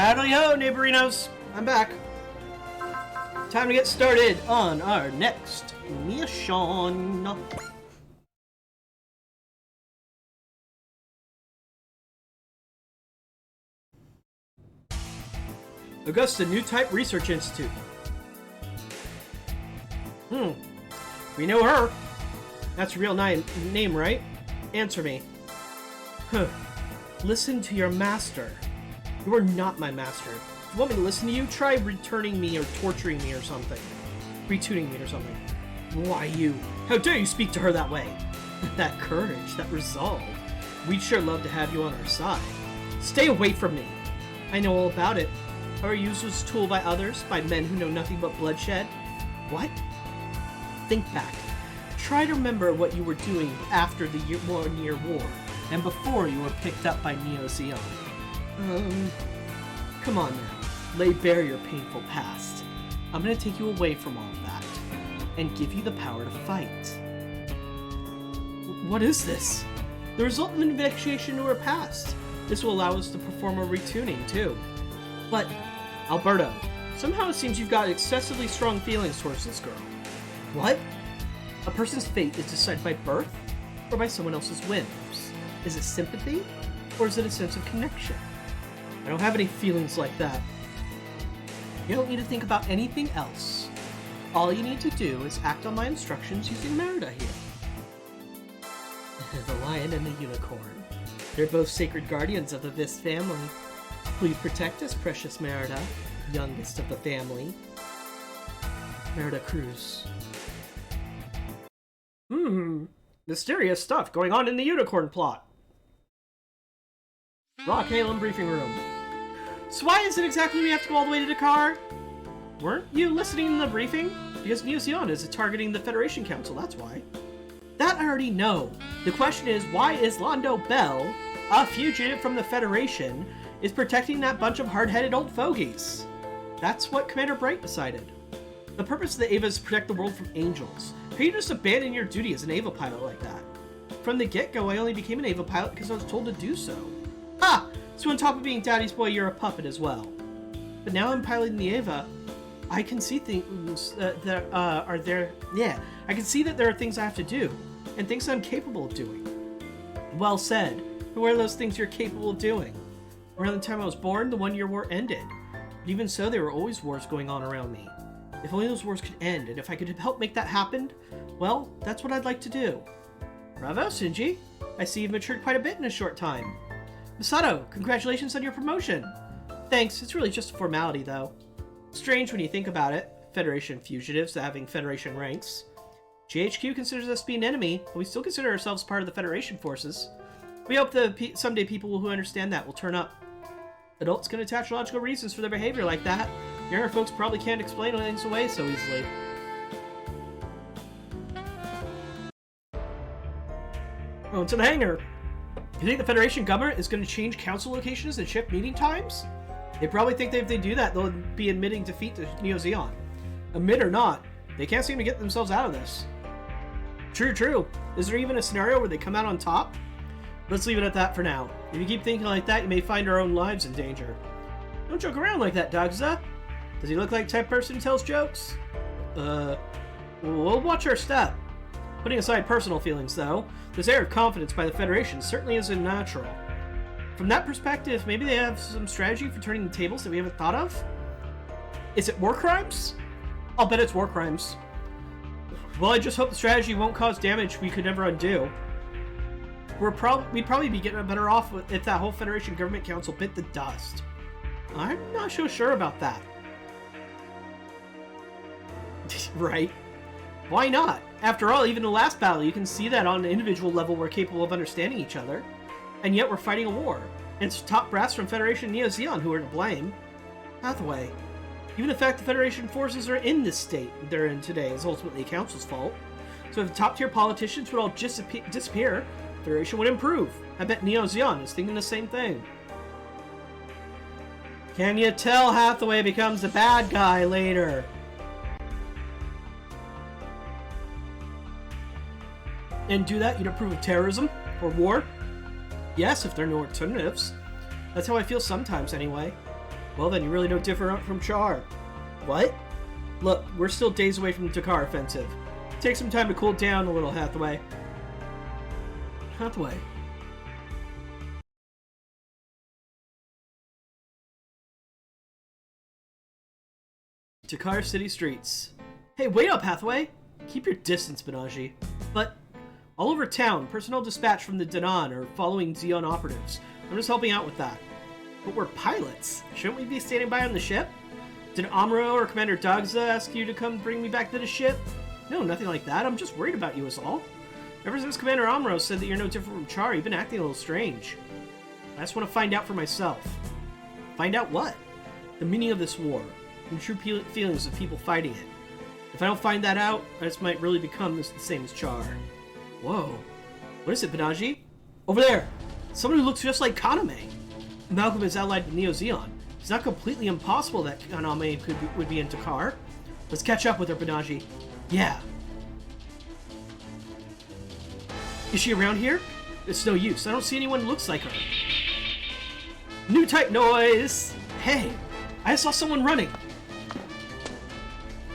Howdy-ho, neighborinos! I'm back. Time to get started on our next mission. Augusta New Type Research Institute. We know her. That's her real name, right? Answer me. Listen to your master. You are not my master. If you want me to listen to you, try returning me or torturing me or something. Retuning me or something. Why you? How dare you speak to her that way? That courage, that resolve. We'd sure love to have you on our side. Stay away from me. I know all about it. How are used as a tool by others, by men who know nothing but bloodshed? What? Think back. Try to remember what you were doing after the 1 year war, and before you were picked up by Neo-Zeon. Come on now. Lay bare your painful past. I'm gonna take you away from all of that, and give you the power to fight. What is this? The result of an investigation into her past. This will allow us to perform a retuning, too. But, Alberto, somehow it seems you've got excessively strong feelings towards this girl. What? A person's fate is decided by birth, or by someone else's whims? Is it sympathy, or is it a sense of connection? I don't have any feelings like that. You don't need to think about anything else. All you need to do is act on my instructions using Merida here. The lion and the unicorn. They're both sacred guardians of the Vis family. Please protect us, precious Merida, youngest of the family. Merida Cruz. Mysterious stuff going on in the unicorn plot. Rock Halen briefing room. So why is it exactly we have to go all the way to Dakar? Weren't you listening in the briefing? Because Neo-Zeon is targeting the Federation Council, that's why. That I already know. The question is, why is Londo Bell, a fugitive from the Federation, is protecting that bunch of hard-headed old fogies? That's what Commander Bright decided. The purpose of the Ava is to protect the world from angels. How do you just abandon your duty as an Ava pilot like that? From the get-go, I only became an Ava pilot because I was told to do so. Ah! So on top of being Daddy's boy, you're a puppet as well. But now I'm piloting the Ava. I can see things that are there. Yeah, I can see that there are things I have to do, and things I'm capable of doing. Well said. But what are those things you're capable of doing? Around the time I was born, the 1 year war ended. But even so, there were always wars going on around me. If only those wars could end, and if I could help make that happen, well, that's what I'd like to do. Bravo, Shinji. I see you've matured quite a bit in a short time. Masato, congratulations on your promotion. Thanks, it's really just a formality, though. Strange when you think about it. Federation fugitives having Federation ranks. GHQ considers us to be an enemy, but we still consider ourselves part of the Federation forces. We hope that someday people who understand that will turn up. Adults can attach logical reasons for their behavior like that. Younger folks probably can't explain things away so easily. Oh, to the hangar. You think the Federation government is going to change council locations and shift meeting times? They probably think that if they do that, they'll be admitting defeat to Neo-Zeon. Admit or not, they can't seem to get themselves out of this. True. Is there even a scenario where they come out on top? Let's leave it at that for now. If you keep thinking like that, you may find our own lives in danger. Don't joke around like that, Dagza. Does he look like the type of person who tells jokes? We'll watch our step. Putting aside personal feelings, though, this air of confidence by the Federation certainly isn't natural. From that perspective, maybe they have some strategy for turning the tables that we haven't thought of? Is it war crimes? I'll bet it's war crimes. Well, I just hope the strategy won't cause damage we could never undo. We'd probably be getting better off if that whole Federation Government Council bit the dust. I'm not so sure about that. Right? Why not? After all, even in the last battle, you can see that on an individual level we're capable of understanding each other. And yet we're fighting a war. And it's top brass from Federation Neo-Zeon who are to blame. Hathaway. Even the fact the Federation forces are in this state they're in today is ultimately the Council's fault. So if the top-tier politicians would all disappear, Federation would improve. I bet Neo-Zeon is thinking the same thing. Can you tell Hathaway becomes the bad guy later? And do that, you'd approve of terrorism? Or war? Yes, if there are no alternatives. That's how I feel sometimes, anyway. Well then, you really don't differ from Char. What? Look, we're still days away from the Dakar offensive. Take some time to cool down a little, Hathaway. Hathaway. Dakar city streets. Hey, wait up, Hathaway! Keep your distance, Banaji. But all over town, personnel dispatched from the Danan are following Zeon operatives. I'm just helping out with that. But we're pilots. Shouldn't we be standing by on the ship? Did Amuro or Commander Dagza ask you to come bring me back to the ship? No, nothing like that. I'm just worried about you is all. Ever since Commander Amuro said that you're no different from Char, you've been acting a little strange. I just want to find out for myself. Find out what? The meaning of this war, and the true feelings of people fighting it. If I don't find that out, I just might really become the same as Char. Whoa. What is it, Banaji? Over there! Someone who looks just like Kaname. Malcolm is allied with Neo Zeon. It's not completely impossible that Kaname would be in Dakar. Let's catch up with her, Banaji. Yeah. Is she around here? It's no use. I don't see anyone who looks like her. New type noise! Hey! I saw someone running!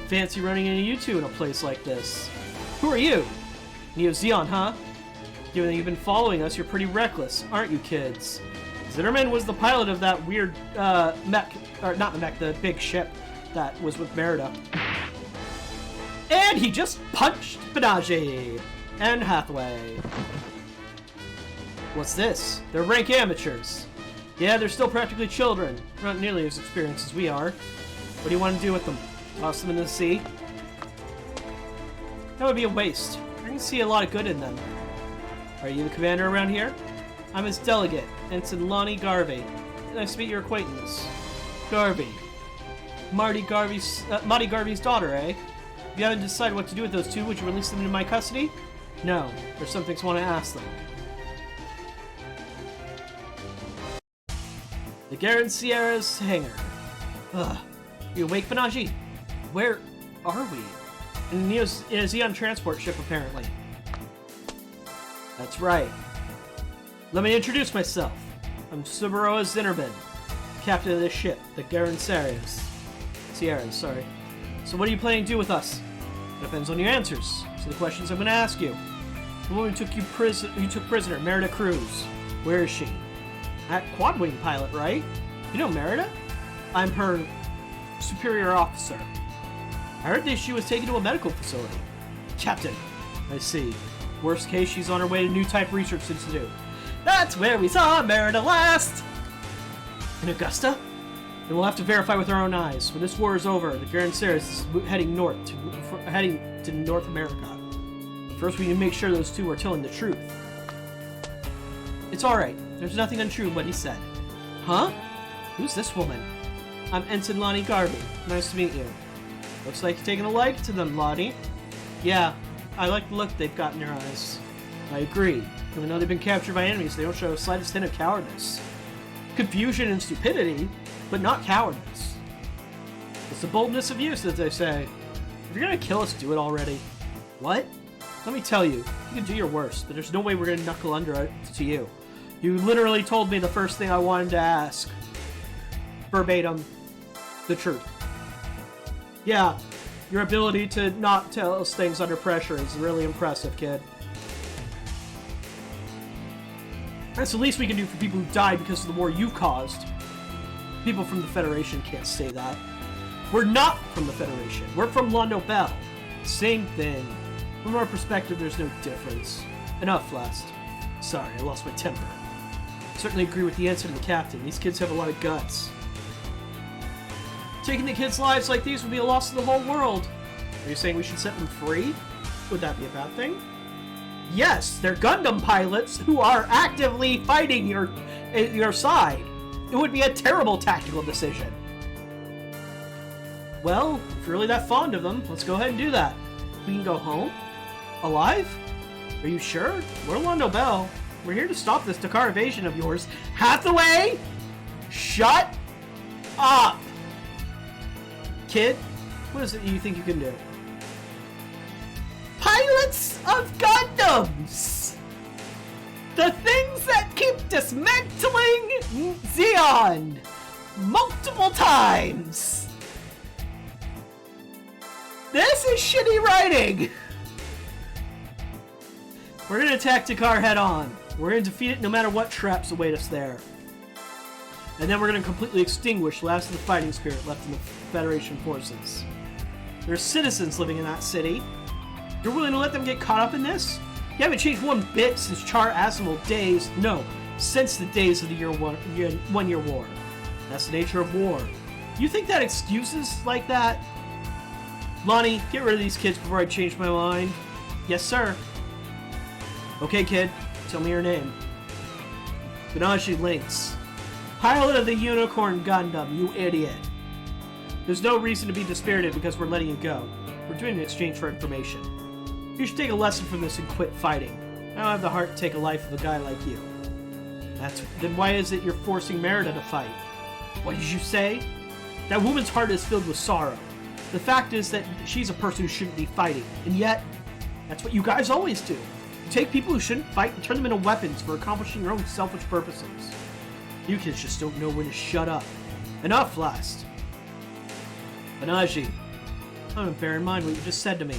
Fancy running into you two in a place like this. Who are you? Neo Zeon, huh? Given that you've been following us, you're pretty reckless, aren't you, kids? Zitterman was the pilot of that weird, mech, or not the mech, the big ship that was with Merida. And he just punched Banaji and Hathaway. What's this? They're rank amateurs. Yeah, they're still practically children. Not nearly as experienced as we are. What do you want to do with them? Toss them into the sea? That would be a waste. I can see a lot of good in them. Are you the commander around here? I'm his delegate, Ensign Lonnie Garvey. Nice to meet your acquaintance. Garvey. Marty Garvey's daughter, eh? If you haven't decided what to do with those two, would you release them into my custody? No. There's some things I want to ask them. The Garin Sierra's hangar. Ugh. You awake, Banaji? Where are we? In a Zeon transport ship, apparently. That's right. Let me introduce myself. I'm Subaroa Zinnerman, captain of this ship, the Garin Sierras. Sorry. So what are you planning to do with us? Depends on your answers. So the questions I'm going to ask you. The woman who took prisoner, Merida Cruz. Where is she? That quad-wing pilot, right? You know Merida? I'm her superior officer. I heard that she was taken to a medical facility. Captain. I see. Worst case, she's on her way to New Type Research Institute. That's where we saw Merida last! In Augusta? Then we'll have to verify with our own eyes. When this war is over, the Garin Sierras is heading to North America. First, we need to make sure those two are telling the truth. It's alright. There's nothing untrue in what he said. Huh? Who's this woman? I'm Ensign Lonnie Garvey. Nice to meet you. Looks like you're taking a like to them, Lonnie. Yeah, I like the look they've got in their eyes. I agree. Even though they've been captured by enemies, they don't show the slightest hint of cowardice. Confusion and stupidity, but not cowardice. It's the boldness of youth, as they say. If you're gonna kill us, do it already. What? Let me tell you, you can do your worst, but there's no way we're gonna knuckle under to you. You literally told me the first thing I wanted to ask. Verbatim. The truth. Yeah, your ability to not tell us things under pressure is really impressive, kid. That's the least we can do for people who died because of the war you caused. People from the Federation can't say that. We're not from the Federation. We're from La Nobel. Same thing. From our perspective, there's no difference. Enough, Last. Sorry, I lost my temper. I certainly agree with the answer to the captain. These kids have a lot of guts. Taking the kids' lives like these would be a loss to the whole world. Are you saying we should set them free? Would that be a bad thing? Yes, they're Gundam pilots who are actively fighting your side. It would be a terrible tactical decision. Well, if you're really that fond of them, let's go ahead and do that. We can go home? Alive? Are you sure? We're La Nobel. We're here to stop this Dakar invasion of yours. Hathaway! Shut up! Kid, what is it you think you can do? Pilots of Gundams! The things that keep dismantling Zeon! multiple times! This is shitty writing! We're gonna attack Dakar head on. We're gonna defeat it no matter what traps await us there. And then we're gonna completely extinguish the last of the fighting spirit left in the Federation forces. There's citizens living in that city. You're willing to let them get caught up in this? You haven't changed one bit since Char Asimov days. No, since the days of the one-year war. That's the nature of war. You think that excuses like that? Lonnie, get rid of these kids before I change my mind. Yes, sir. Okay, kid. Tell me your name. Benaji Lynx. Pilot of the Unicorn Gundam, you idiot. There's no reason to be dispirited because we're letting you go. We're doing an exchange for information. You should take a lesson from this and quit fighting. I don't have the heart to take a life of a guy like you. Then why is it you're forcing Merida to fight? What did you say? That woman's heart is filled with sorrow. The fact is that she's a person who shouldn't be fighting, and yet, that's what you guys always do. You take people who shouldn't fight and turn them into weapons for accomplishing your own selfish purposes. You kids just don't know when to shut up. Enough, last. Benaji, I'm gonna bear in mind what you just said to me,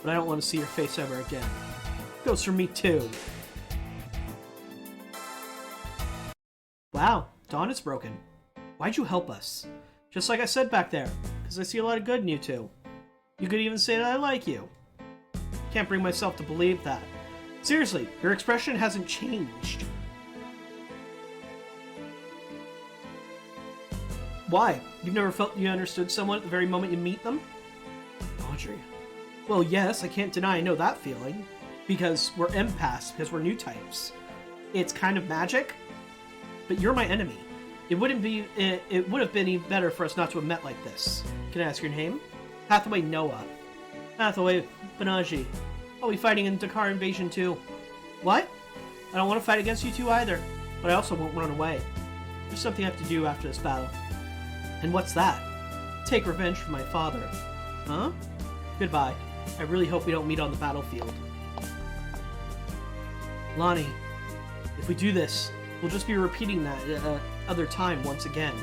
but I don't want to see your face ever again. Goes for me too. Wow, Dawn is broken. Why'd you help us? Just like I said back there, because I see a lot of good in you two. You could even say that I like you. Can't bring myself to believe that. Seriously, your expression hasn't changed. Why? You've never felt you understood someone at the very moment you meet them? Audrey. Well, yes, I can't deny I know that feeling. Because we're empaths, because we're new types. It's kind of magic, but you're my enemy. It would have been even better for us not to have met like this. Can I ask your name? Hathaway Noah. Hathaway Benaji. I'll be fighting in Dakar Invasion too. What? I don't want to fight against you two either, but I also won't run away. There's something I have to do after this battle. And what's that? Take revenge for my father. Huh? Goodbye. I really hope we don't meet on the battlefield. Lonnie, if we do this, we'll just be repeating that other time once again.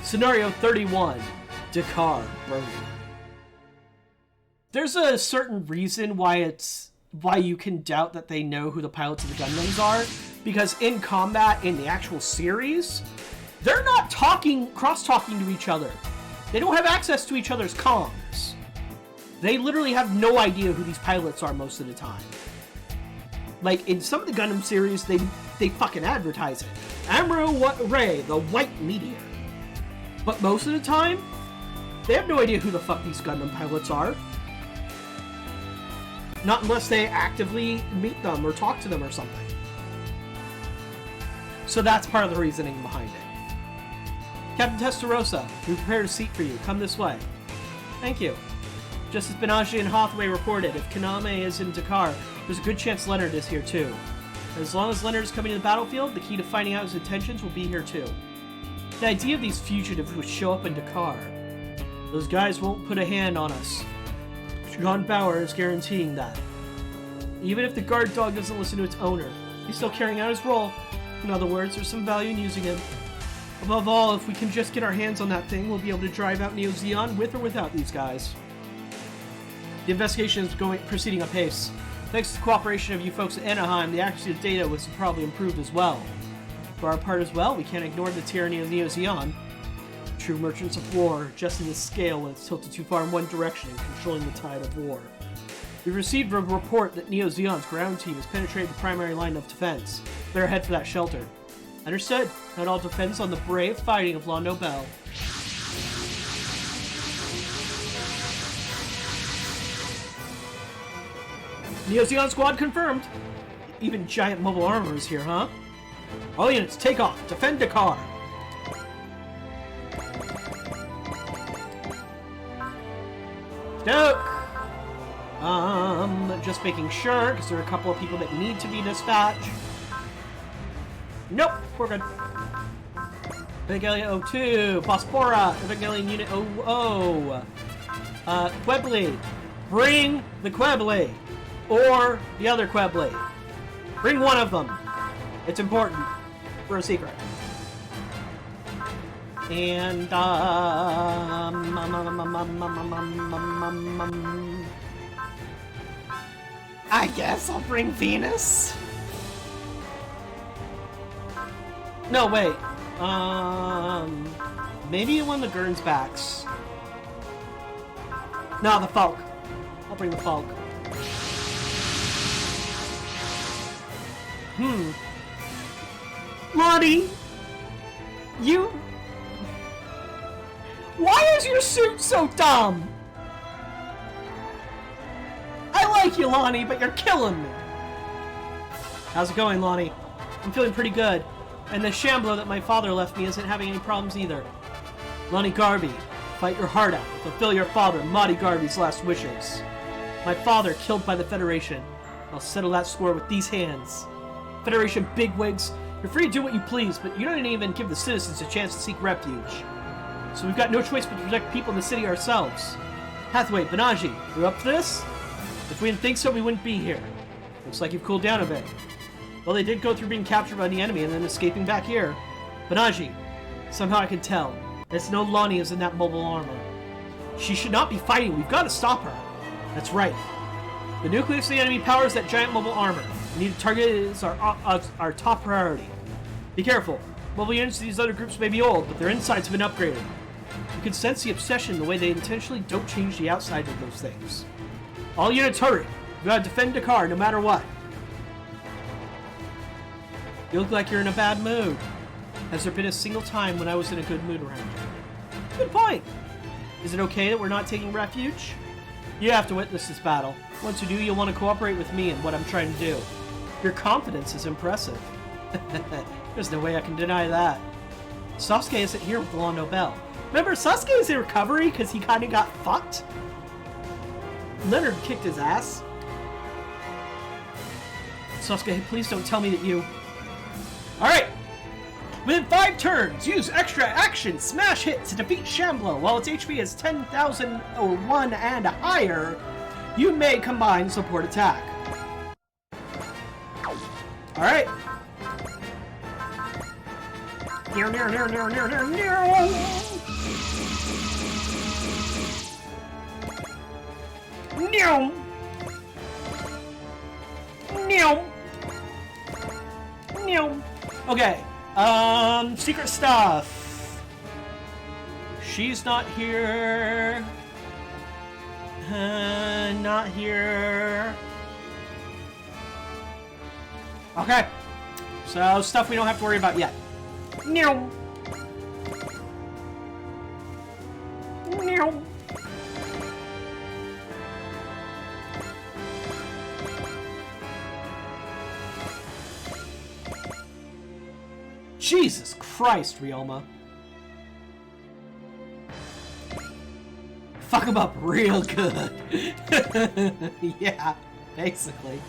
Scenario 31. Dakar Burning. There's a certain reason why you can doubt that they know who the pilots of the Gundams are, because in combat in the actual series, they're not cross-talking to each other. They don't have access to each other's comms. They literally have no idea who these pilots are most of the time. Like, in some of the Gundam series, they fucking advertise it. Amuro Ray, the White Meteor. But most of the time, they have no idea who the fuck these Gundam pilots are. Not unless they actively meet them or talk to them or something. So that's part of the reasoning behind it. Captain Testarossa, we prepared a seat for you. Come this way. Thank you. Just as Benaji and Hathaway reported, if Kaname is in Dakar, there's a good chance Leonard is here too. As long as Leonard is coming to the battlefield, the key to finding out his intentions will be here too. The idea of these fugitives would show up in Dakar. Those guys won't put a hand on us. John Bauer is guaranteeing that. Even if the guard dog doesn't listen to its owner, he's still carrying out his role. In other words, there's some value in using him. Above all, if we can just get our hands on that thing, we'll be able to drive out Neo Zeon with or without these guys. The investigation is proceeding apace. Thanks to the cooperation of you folks at Anaheim, the accuracy of data was probably improved as well. For our part as well, we can't ignore the tyranny of Neo Zeon. True merchants of war, adjusting the scale when it's tilted too far in one direction and controlling the tide of war. We've received a report that Neo Zeon's ground team has penetrated the primary line of defense. Better head for that shelter. Understood. Not all depends on the brave fighting of La Nobel. Neo Zeon squad confirmed. Even giant mobile armor is here, huh? All units, take off. Defend Dakar. Nope. Just making sure, because there are a couple of people that need to be dispatched. Nope, we're good. Evangelion 02, Bospora, Evangelion Unit 00. Quebly. Bring the Quebly. or the other Queblade. Bring one of them. It's important for a secret. And I guess I'll bring Venus. No, wait. Maybe one of the Gernsbacks. No, the Falk. I'll bring the Falk. Lonnie! You... Why is your suit so dumb? I like you, Lonnie, but you're killing me. How's it going, Lonnie? I'm feeling pretty good. And the Shambler that my father left me isn't having any problems either. Lonnie Garvey, fight your heart out. Fulfill your father, Monty Garvey's last wishes. My father killed by the Federation. I'll settle that score with these hands. Federation bigwigs, you're free to do what you please, but you don't even give the citizens a chance to seek refuge. So we've got no choice but to protect people in the city ourselves. Hathaway, Banaji, you up for this? If we didn't think so, we wouldn't be here. Looks like you've cooled down a bit. Well, they did go through being captured by the enemy and then escaping back here. Banaji, somehow I can tell. There's no Lonnie is in that mobile armor. She should not be fighting. We've got to stop her. That's right. The nucleus of the enemy powers that giant mobile armor. We need to target it as our top priority. Be careful. Mobile units of these other groups may be old, but their insides have been upgraded. You can sense the obsession in the way they intentionally don't change the outside of those things. All units hurry. You gotta defend Dakar no matter what. You look like you're in a bad mood. Has there been a single time when I was in a good mood around you? Good point. Is it okay that we're not taking refuge? You have to witness this battle. Once you do, you'll want to cooperate with me in what I'm trying to do. Your confidence is impressive. There's no way I can deny that. Sasuke isn't here with the Law Nobel. Remember, Sasuke is in recovery because he kind of got fucked? Leonard kicked his ass. Sasuke, please don't tell me that you... Alright! Within 5 turns, use extra action smash hit to defeat Shambler. While its HP is 10,001 and higher, you may combine support attack. Alright. Okay. Secret stuff. She's not here. Not here. Okay. So, stuff we don't have to worry about yet. Meow. Meow. Jesus Christ, Ryoma. Fuck him up real good. Yeah, basically.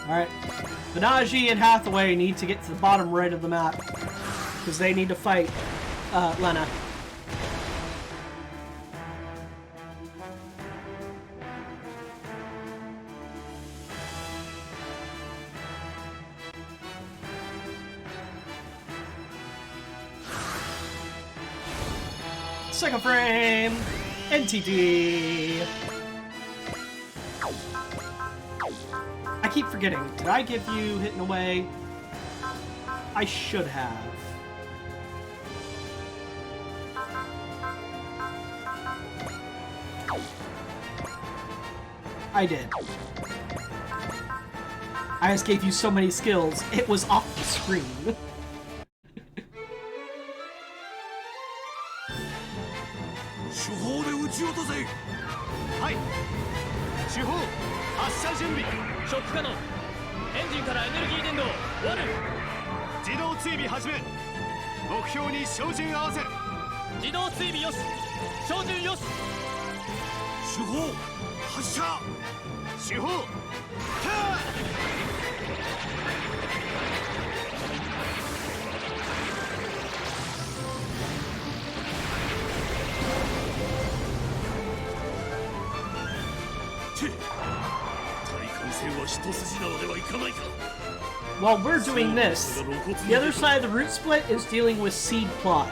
Alright. Banaji and Hathaway need to get to the bottom right of the map. Because they need to fight Lena. Second frame! NTD! I keep forgetting. Did I give you Hitting Away? I should have. I did. I just gave you so many skills, it was off the screen. 手法で撃ち落とせ。はい。手法発射準備。ショック可能。エンジンからエネルギー伝導。ワル。自動追尾始め。目標に照準合わせ。自動追尾よし照準よし手法発射手法While we're doing this, the other side of the root split is dealing with seed plot.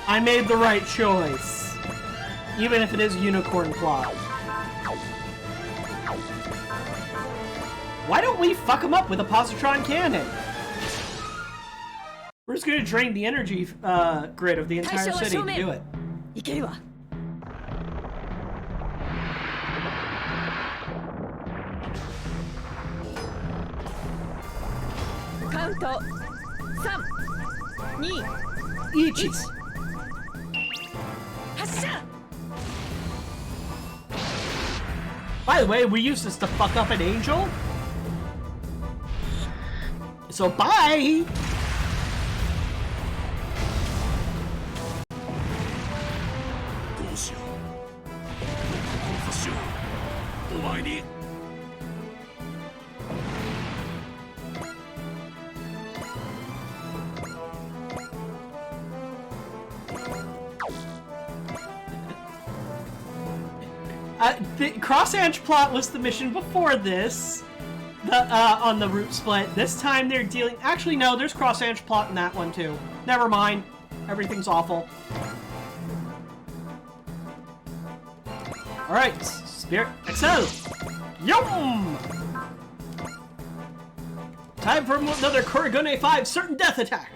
I made the right choice, even if it is unicorn plot. Why don't we fuck them up with a positron cannon? We're just gonna drain the energy grid of the entire city to do it. いけるわ。カウント3、2、Ichi. 発射。 By the way, we use this to fuck up an angel. So bye. どうしようどうしようお前に The cross-edge plot was the mission before this, on the root split. This time they're dealing... Actually, no, there's cross-edge plot in that one, too. Never mind. Everything's awful. Alright, Spirit Excel! Yum! Time for another Kurigune 5 certain death attack!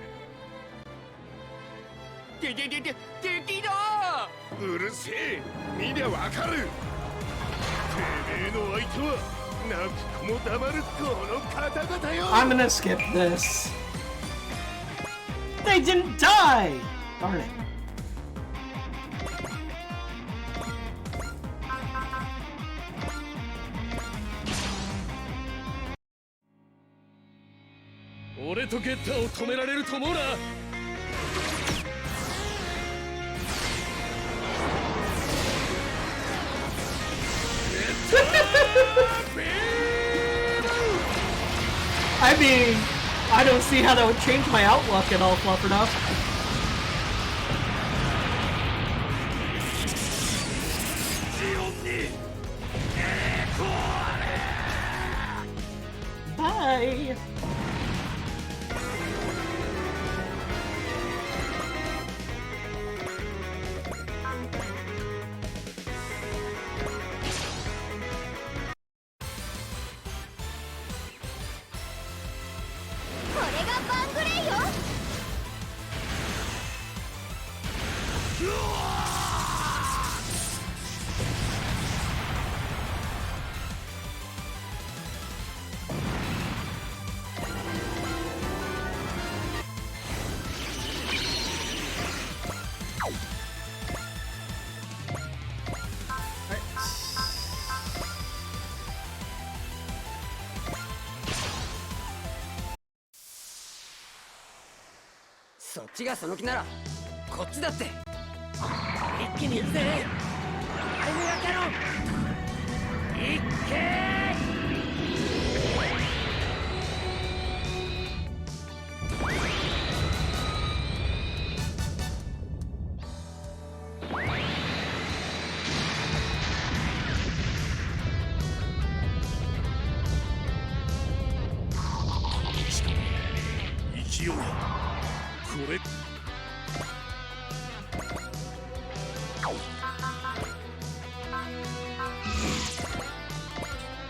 敵だうるせえ見りゃわかるてめえの相手はなくも黙るこの方々よ I'm gonna skip this. They didn't die! Darn it.俺とゲッターを止められると思うな I mean, I don't see how that would change my outlook at all, Fluff enough. Bye.そっちがその気ならこっちだって一気に行くぜアイメガキャノンいっけー 勢いこれ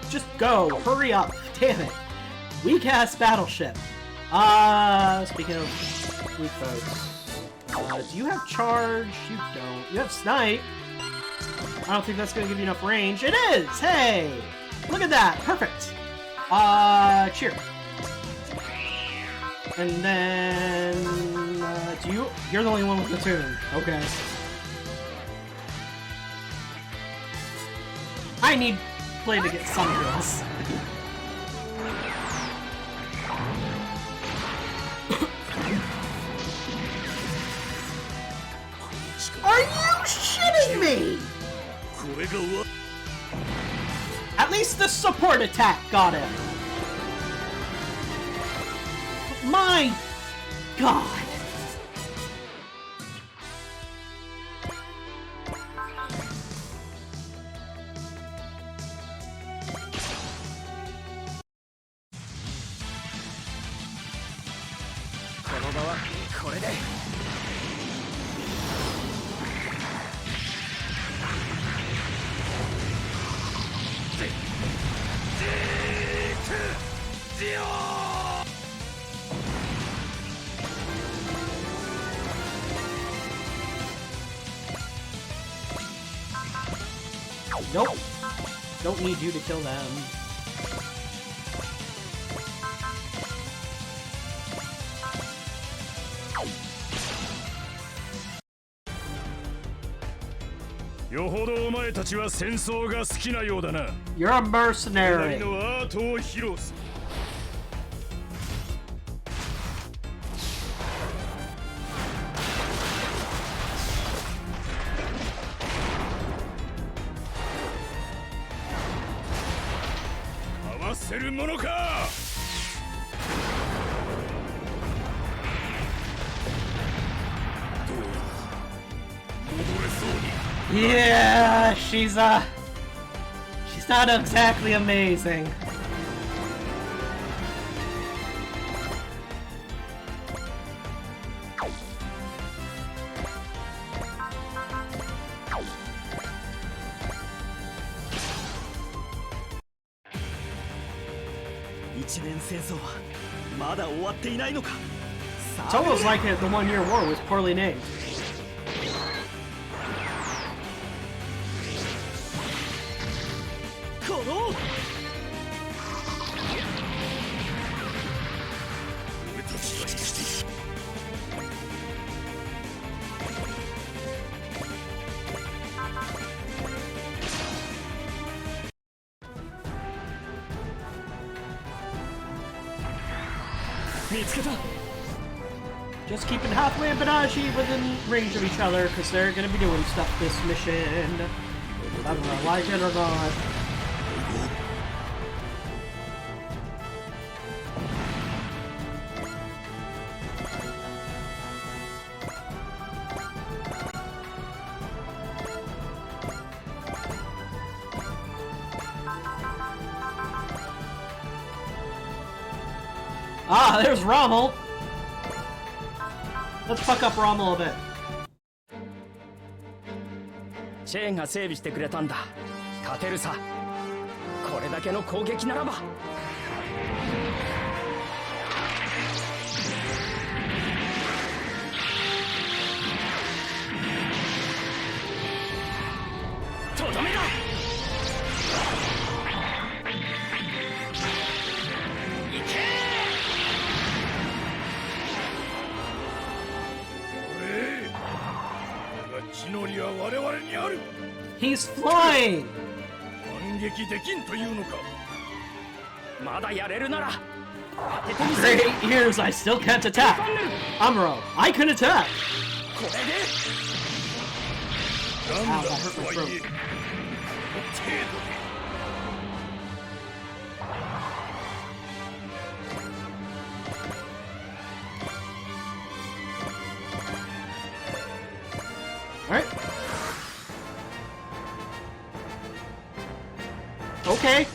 Just go! Hurry up! Damn it! Weak ass battleship. Speaking of weak folks, do you have charge? You don't. You have snipe. I don't think that's gonna give you enough range. It is! Hey! Look at that! Perfect! Cheer. And then... You're the only one with the tune. Okay. I need play to get some girls. Are you shitting me? At least the support attack got him. My God. Nope. Don't need you to kill them.よほどお前たちは戦争が好きなようだな。You're a mercenary. のアートを披露する。かわせるものか。どうや戻れそうに。Yeah, she's not exactly amazing. It's almost like the one-year war was poorly named. Just keeping Hathaway and Banaji within range of each other, because they're going to be doing stuff this mission. I don't know, like it or not. Ah, there's Rommel! Let's fuck up Rommel a bit. チェーンが整備してくれたんだ。勝てるさ。これだけの攻撃ならば。とどめだ。行け。地の利は我々にある。He's flying! 反撃できんというのか。まだやれるなら。 After 8 years, I still can't attack. Amuro, I can attack. これで。なんだ that hurt と my はい throat. え、この程度で。Alright. Okay.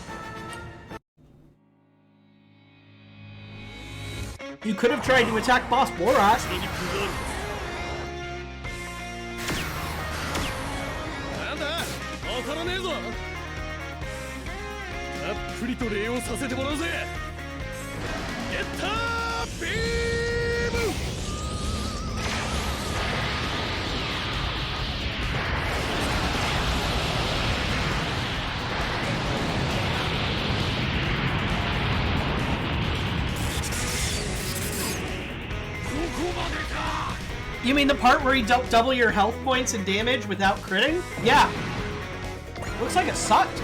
You could have tried to attack Boss Borat. なんだ、怒らねえぞ。たっぷりと礼をさせてもらうぜ。ゲッタービーム。You mean the part where you double your health points and damage without critting? Yeah. Looks like it sucked.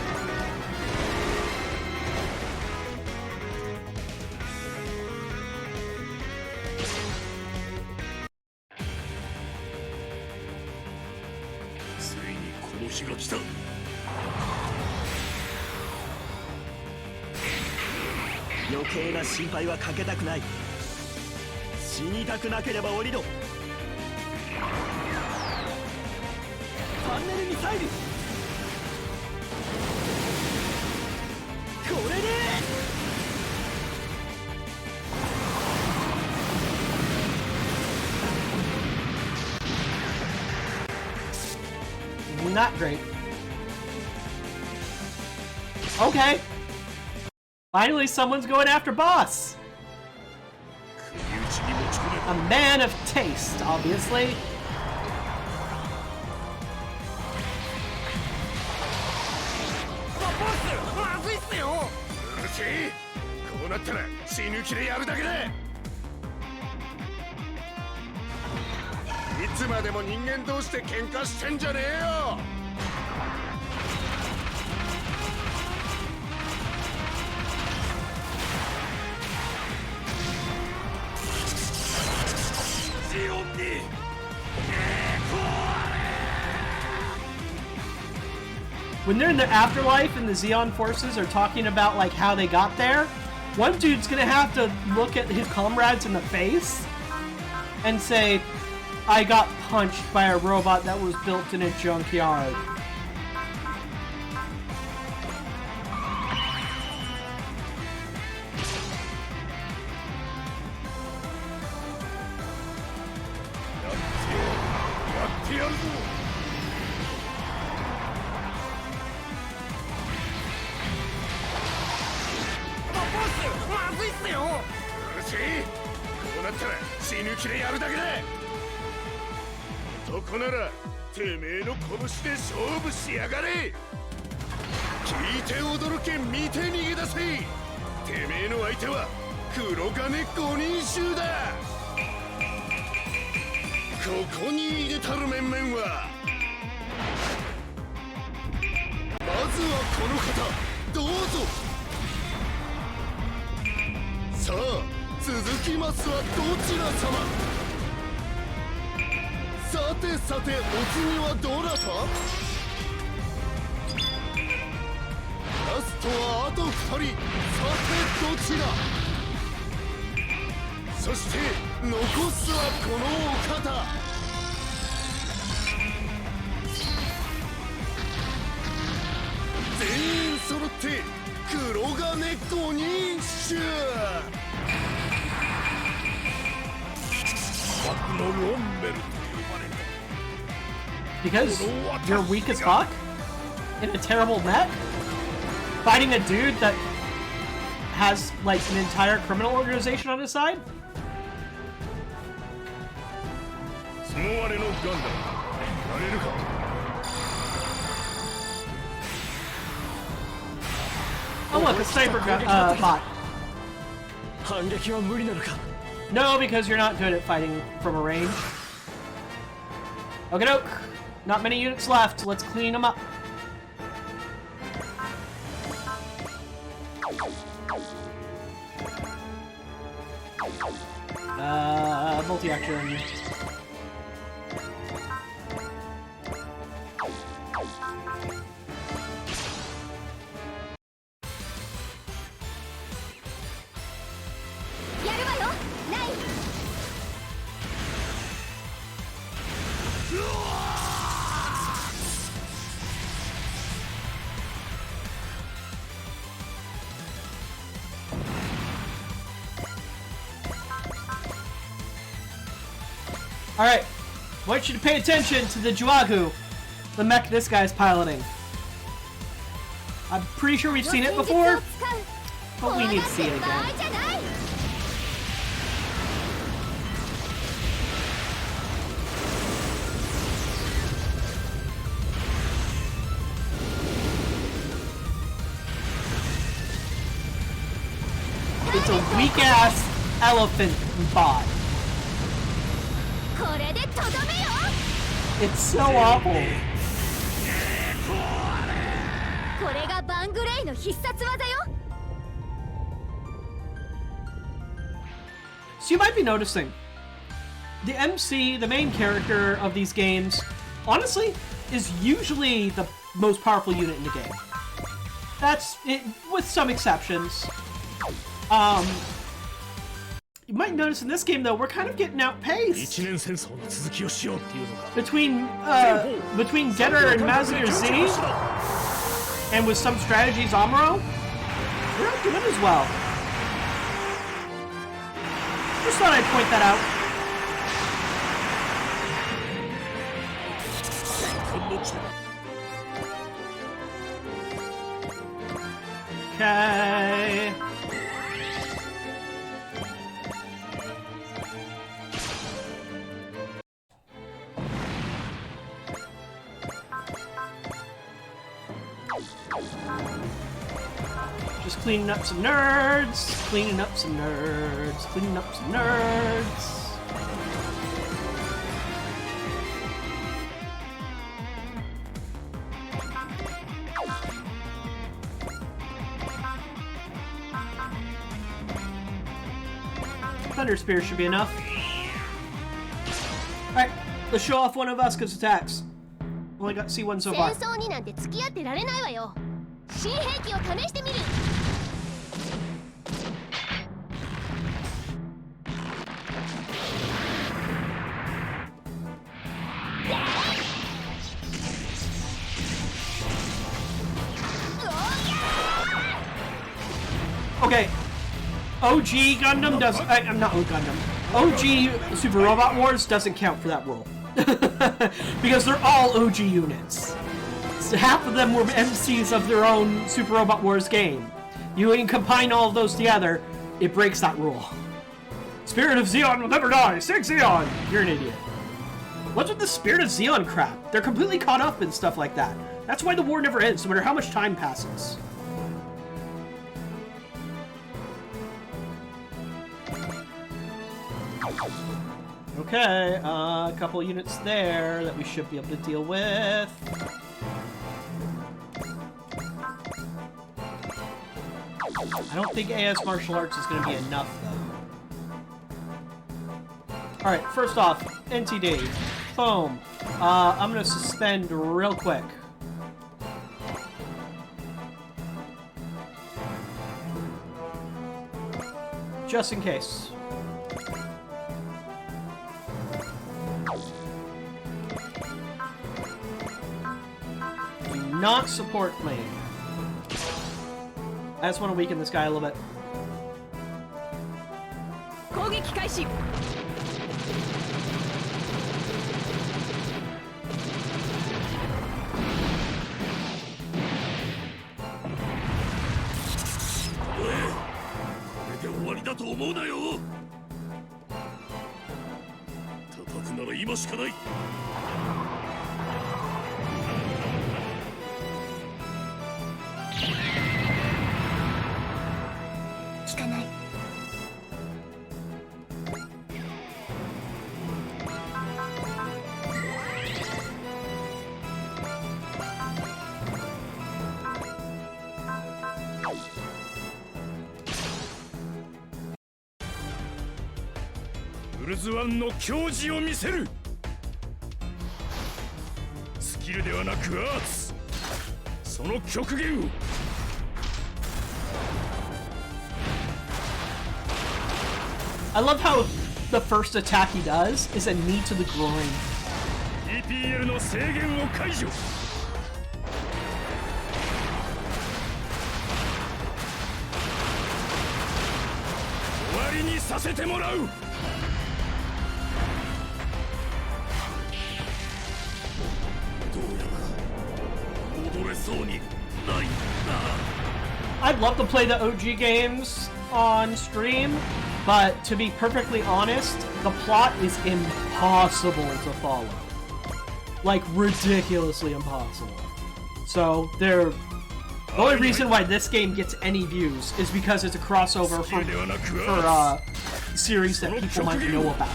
子が来た。余計な心配はかけたくない。死にたくなければ降りろ。トンネルミサイル、これでNot great. Okay. Finally, someone's going after boss. A man of taste, obviously. まずいっすよ。うるせえ。こうなったら死ぬ気でやるだけだ。いつまでも人間同士で喧嘩してんじゃねえよ。ジオンに When they're in the afterlife and the Xeon forces are talking about like how they got there, one dude's gonna have to look at his comrades in the face and say, I got punched by a robot that was built in a junkyard. Because you're weak as fuck? In a terrible mech? Fighting a dude that has, like, an entire criminal organization on his side? Oh look, a sniper bot. No, because you're not good at fighting from a range. Okie doke. Not many units left. Let's clean them up. Multi-action. Alright, I want you to pay attention to the Juagu, the mech this guy's piloting. I'm pretty sure we've seen it before, but we need to see it again. It's a weak-ass elephant bot. It's so awful. So you might be noticing, the MC, the main character of these games, honestly, is usually the most powerful unit in the game. That's it, with some exceptions. You might notice in this game, though, we're kind of getting outpaced. Between Getter and Mazir Z, and with some strategies, Amuro, we're not doing as well. Just thought I'd point that out. Okay. Just cleaning up some nerds, cleaning up some nerds, cleaning up some nerds. Thunder Spear should be enough. Alright, let's show off one of Asuka's attacks. Only got C1 so far. Okay, OG Gundam does. I'm not Gundam. OG Super Robot Wars doesn't count for that rule because they're all OG units. So half of them were MCs of their own Super Robot Wars game. You can combine all of those together, it breaks that rule. Spirit of Zeon will never die. Sing Zeon. You're an idiot. What's with the Spirit of Zeon crap? They're completely caught up in stuff like that. That's why the war never ends, no matter how much time passes. Okay, a couple units there that we should be able to deal with. I don't think AS Martial Arts is going to be enough, though. Alright, first off, NTD. Boom. I'm going to suspend real quick. Just in case. Do not support me. I just want to weaken this guy a little bit. I love how the first attack he does is a knee to the groin. I'd love to play the OG games on stream, but to be perfectly honest, the plot is impossible to follow. Like, ridiculously impossible. So, the only reason why this game gets any views is because it's a crossover for series that people might know about.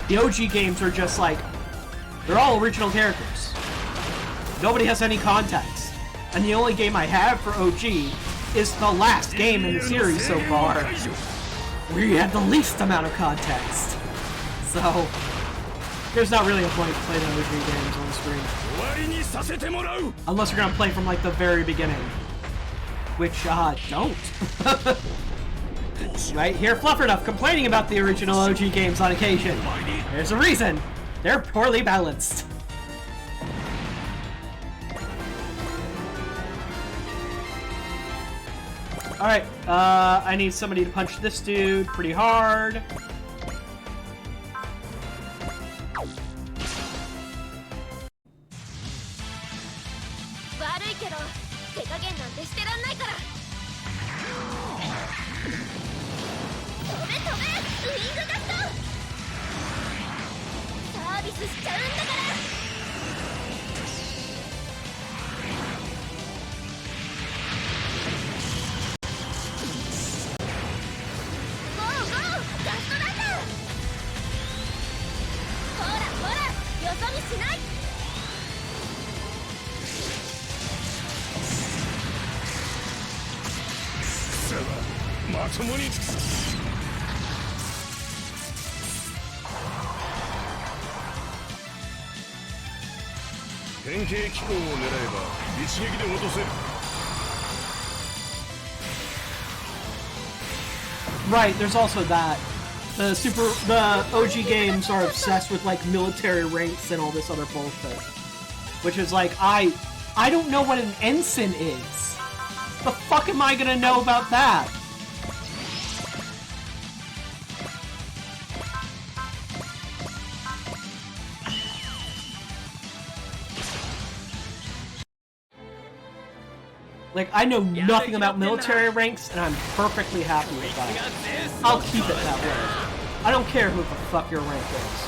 The OG games are just like, they're all original characters. Nobody has any context. And the only game I have for OG is the last game in the series so far, where you have the least amount of context. So, There's not really a point to play the OG games on the screen. 終わりにさせてもらう Unless you're gonna play from like the very beginning. Which, don't. Right here, Fluffernuff complaining about the original OG games on occasion. There's a reason. They're poorly balanced. Alright, I need somebody to punch this dude pretty hard. Right, there's also that. The OG games are obsessed with like military ranks and all this other bullshit. Which is like, I don't know what an ensign is. The fuck am I gonna know about that? Like, I know nothing about military ranks, and I'm perfectly happy with that. I'll keep it that way. I don't care who the fuck your rank is.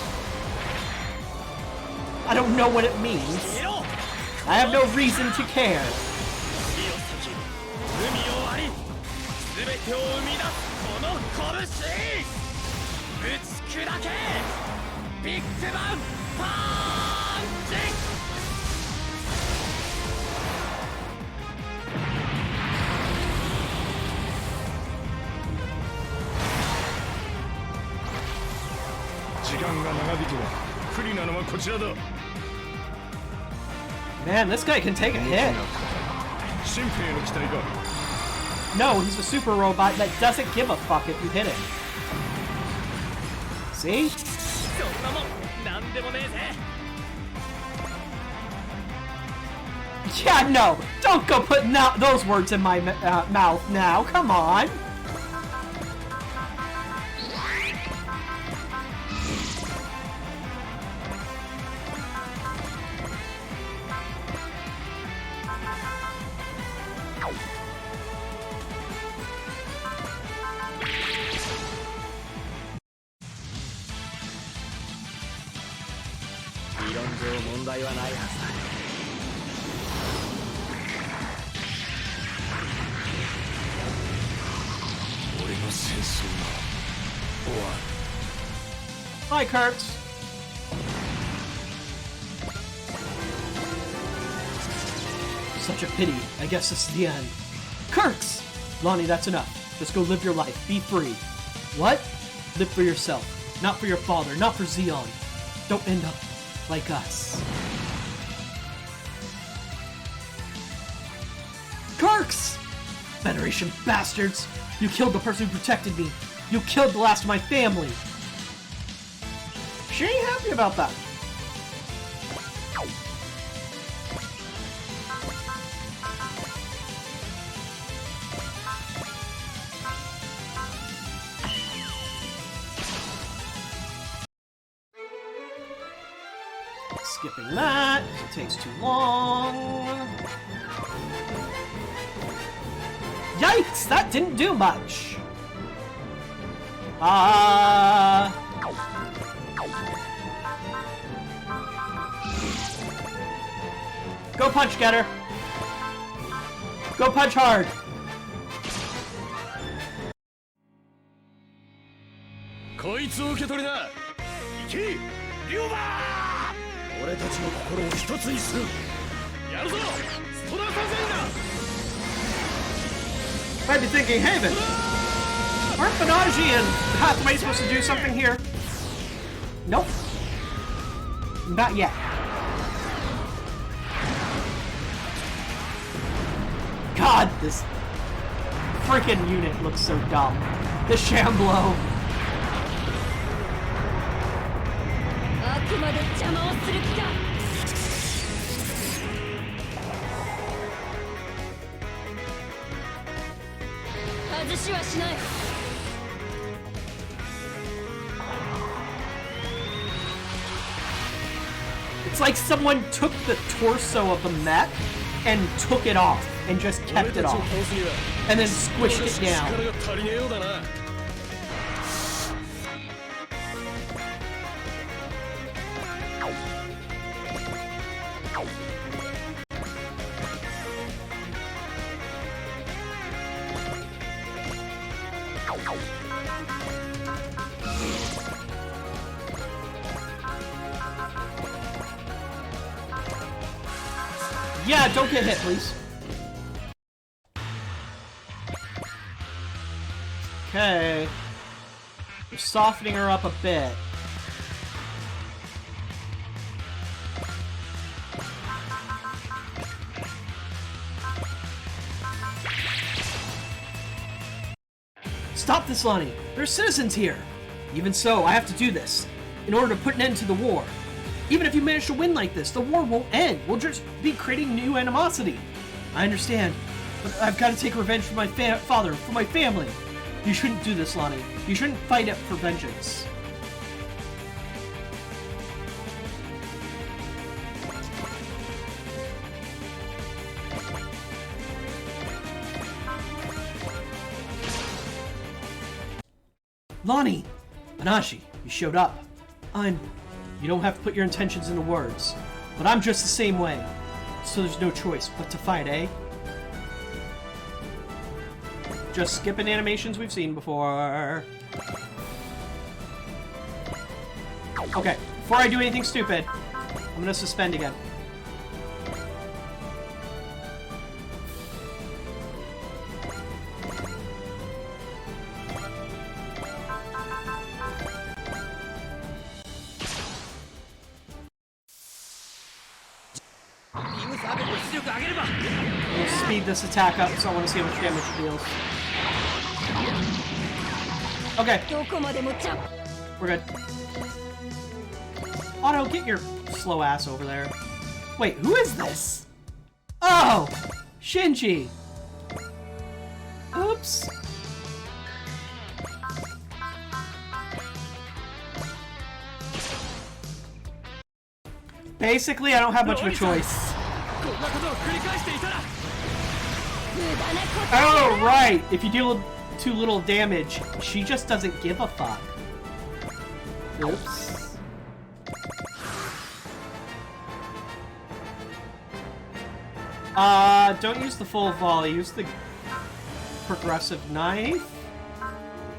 I don't know what it means. I have no reason to care. Man, this guy can take a hit. No, he's a super robot that doesn't give a fuck if you hit him. See? Yeah, no! Don't go putting those words in my mouth now, come on! Hi, Kurtz. Such a pity. I guess this is the end. Kurtz! Lonnie, that's enough. Just go live your life. Be free. What? Live for yourself. Not for your father. Not for Xeon. Don't end up like us. Kurtz! Federation bastards! You killed the person who protected me. You killed the last of my family. She ain't happy about that. Skipping that, it takes too long. Yikes, that didn't do much. Go punch, Getter. Go punch hard. Might be thinking, hey, but aren't Benaji and Hathaway supposed to do something here? Nope. Not yet. God, this freaking unit looks so dumb. The Shamblo. あくまで邪魔をする気か。外しはしない。 It's like someone took the torso of the mech and took it off and just kept it off. And then squished it down. Yeah, don't get hit, please. Okay. We're softening her up a bit. Stop this, Lonnie! There are citizens here! Even so, I have to do this, in order to put an end to the war. Even if you manage to win like this, the war won't end. We'll just be creating new animosity. I understand, but I've got to take revenge for my father, for my family. You shouldn't do this, Lonnie. You shouldn't fight it for vengeance. Lonnie! Anashi, you showed up. You don't have to put your intentions into words, but I'm just the same way. So there's no choice but to fight, eh? Just skipping animations we've seen before. Okay, before I do anything stupid, I'm gonna suspend again. We'll speed this attack up, so I want to see how much damage it deals. Okay. We're good. Otto, get your slow ass over there. Wait, who is this? Oh! Shinji! Oops. Basically, I don't have much of a choice. Oh, right! If you deal too little damage, she just doesn't give a fuck. Oops. Don't use the full volley. Use the progressive knife.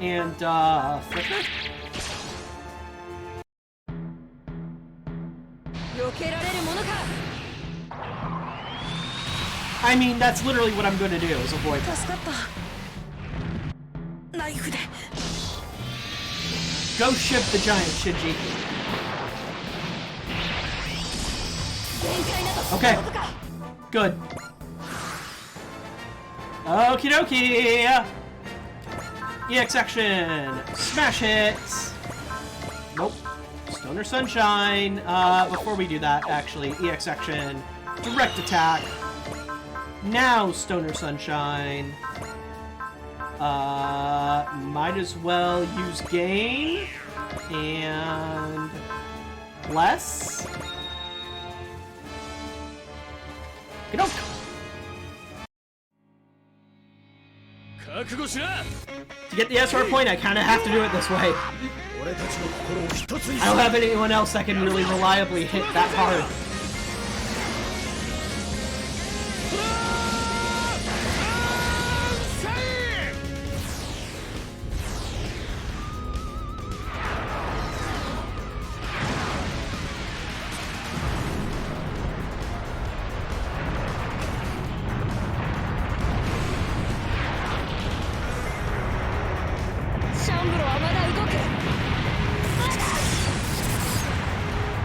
And, flicker? I mean, that's literally what I'm going to do, is avoid that. Go ship the giant, Shinji. Okay. Good. Okie dokie! EX action! Smash it! Nope. Stoner Sunshine! Before we do that, actually, EX action. Direct attack. Now, Stoner Sunshine. Might as well use gain. And... less. Get up! To get the SR point, I kind of have to do it this way. I don't have anyone else that can really reliably hit that hard.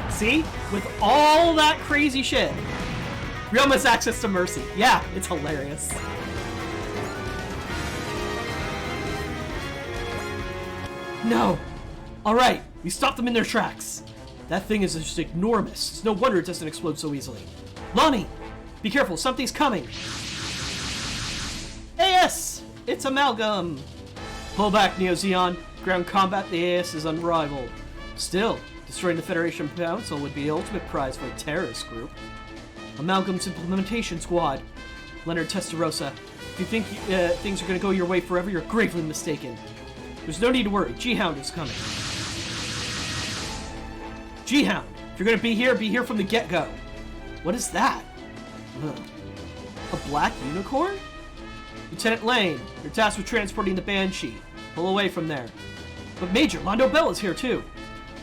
See? with all that crazy shit. Ryoma's access to mercy. Yeah, it's hilarious. No. Alright, we stopped them in their tracks. That thing is just enormous. It's no wonder it doesn't explode so easily. Lonnie, be careful, something's coming. AS! It's Amalgam! Pull back, Neo Zeon. Ground combat, the AS is unrivaled. Still, destroying the Federation Council would be the ultimate prize for a terrorist group. Amalgam's implementation squad. Leonard Testarossa, if you think things are going to go your way forever, you're gravely mistaken. There's no need to worry. G-Hound is coming. G-Hound, if you're going to be here from the get-go. What is that? A black unicorn? Lieutenant Lane, you're tasked with transporting the Banshee. Pull away from there. But Major, Londo Bell is here too.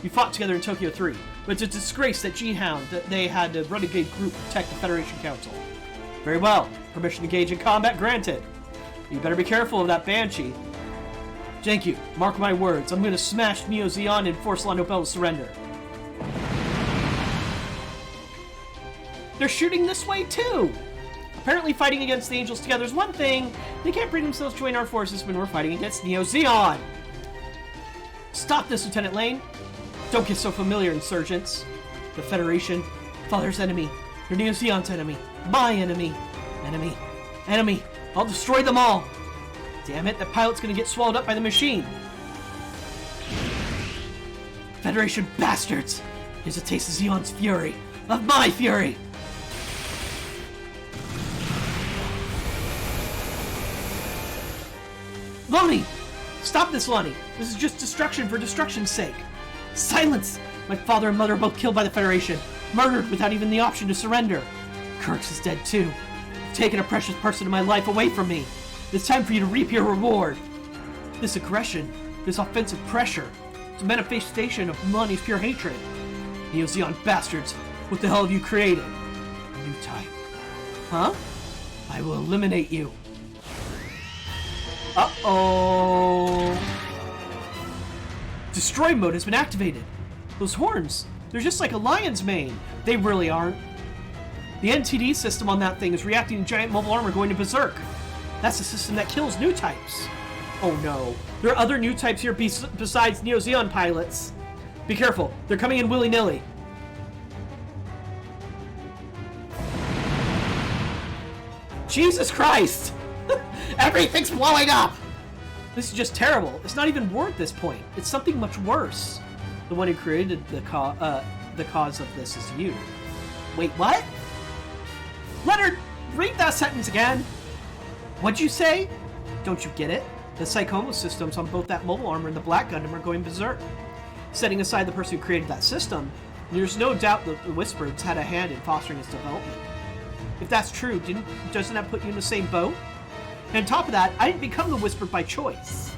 We fought together in Tokyo 3, but it's a disgrace that G-Hound, that they had a renegade group protect the Federation Council. Very well. Permission to engage in combat granted. You better be careful of that Banshee. Thank you. Mark my words. I'm going to smash Neo Zeon and force Londo Bell to surrender. They're shooting this way too! Apparently fighting against the Angels together is one thing. They can't bring themselves to join our forces when we're fighting against Neo Zeon! Stop this, Lieutenant Lane! Don't get so familiar, insurgents. The Federation, Father's enemy. You're Neo Zeon's enemy. My enemy. Enemy. Enemy. I'll destroy them all! Damn it, that pilot's gonna get swallowed up by the machine! Federation bastards! Here's a taste of Zeon's fury. Of my fury! Lonnie! Stop this, Lonnie! This is just destruction for destruction's sake! Silence! My father and mother are both killed by the Federation, murdered without even the option to surrender. Kirks is dead too. You've taken a precious person of my life away from me. It's time for you to reap your reward. This aggression, this offensive pressure, it's a manifestation of Lonnie's pure hatred. Neo Zeon bastards, what the hell have you created? A new type. Huh? I will eliminate you. Uh-oh. Destroy mode has been activated. Those horns, they're just like a lion's mane. They really aren't. The NTD system on that thing is reacting to giant mobile armor going to berserk. That's the system that kills new types. Oh no, there are other new types here besides Neo Zeon pilots. Be careful, they're coming in willy-nilly. Jesus Christ! Everything's blowing up! This is just terrible. It's not even war at this point. It's something much worse. The one who created the cause of this is you. Wait, what? Leonard, read that sentence again. What'd you say? Don't you get it? The Psychoma systems on both that mobile armor and the Black Gundam are going berserk. Setting aside the person who created that system, there's no doubt that the Whispereds had a hand in fostering its development. If that's true, doesn't that put you in the same boat? And on top of that, I didn't become the Whispered by choice.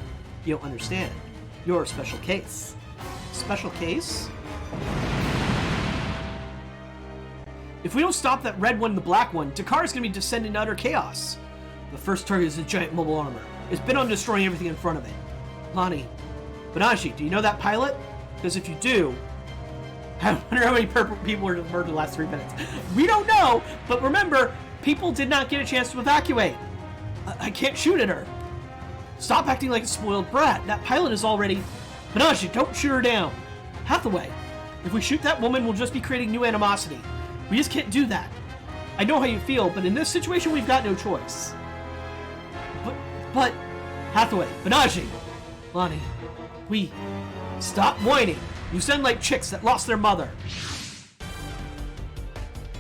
You don't understand. You're a special case. Special case? If we don't stop that red one and the black one, Dakar is going to be descending into utter chaos. The first target is a giant mobile armor. It's bent on destroying everything in front of it. Lonnie, Banashi, do you know that pilot? Because if you do, I wonder how many people were murdered the last 3 minutes. We don't know, but remember, people did not get a chance to evacuate. I can't shoot at her. Stop acting like a spoiled brat. That pilot is already... Banashi, don't shoot her down. Hathaway, if we shoot that woman, we'll just be creating new animosity. We just can't do that. I know how you feel, but in this situation, we've got no choice. But... Hathaway, Banashi, Lonnie, we... Stop whining. You sound like chicks that lost their mother.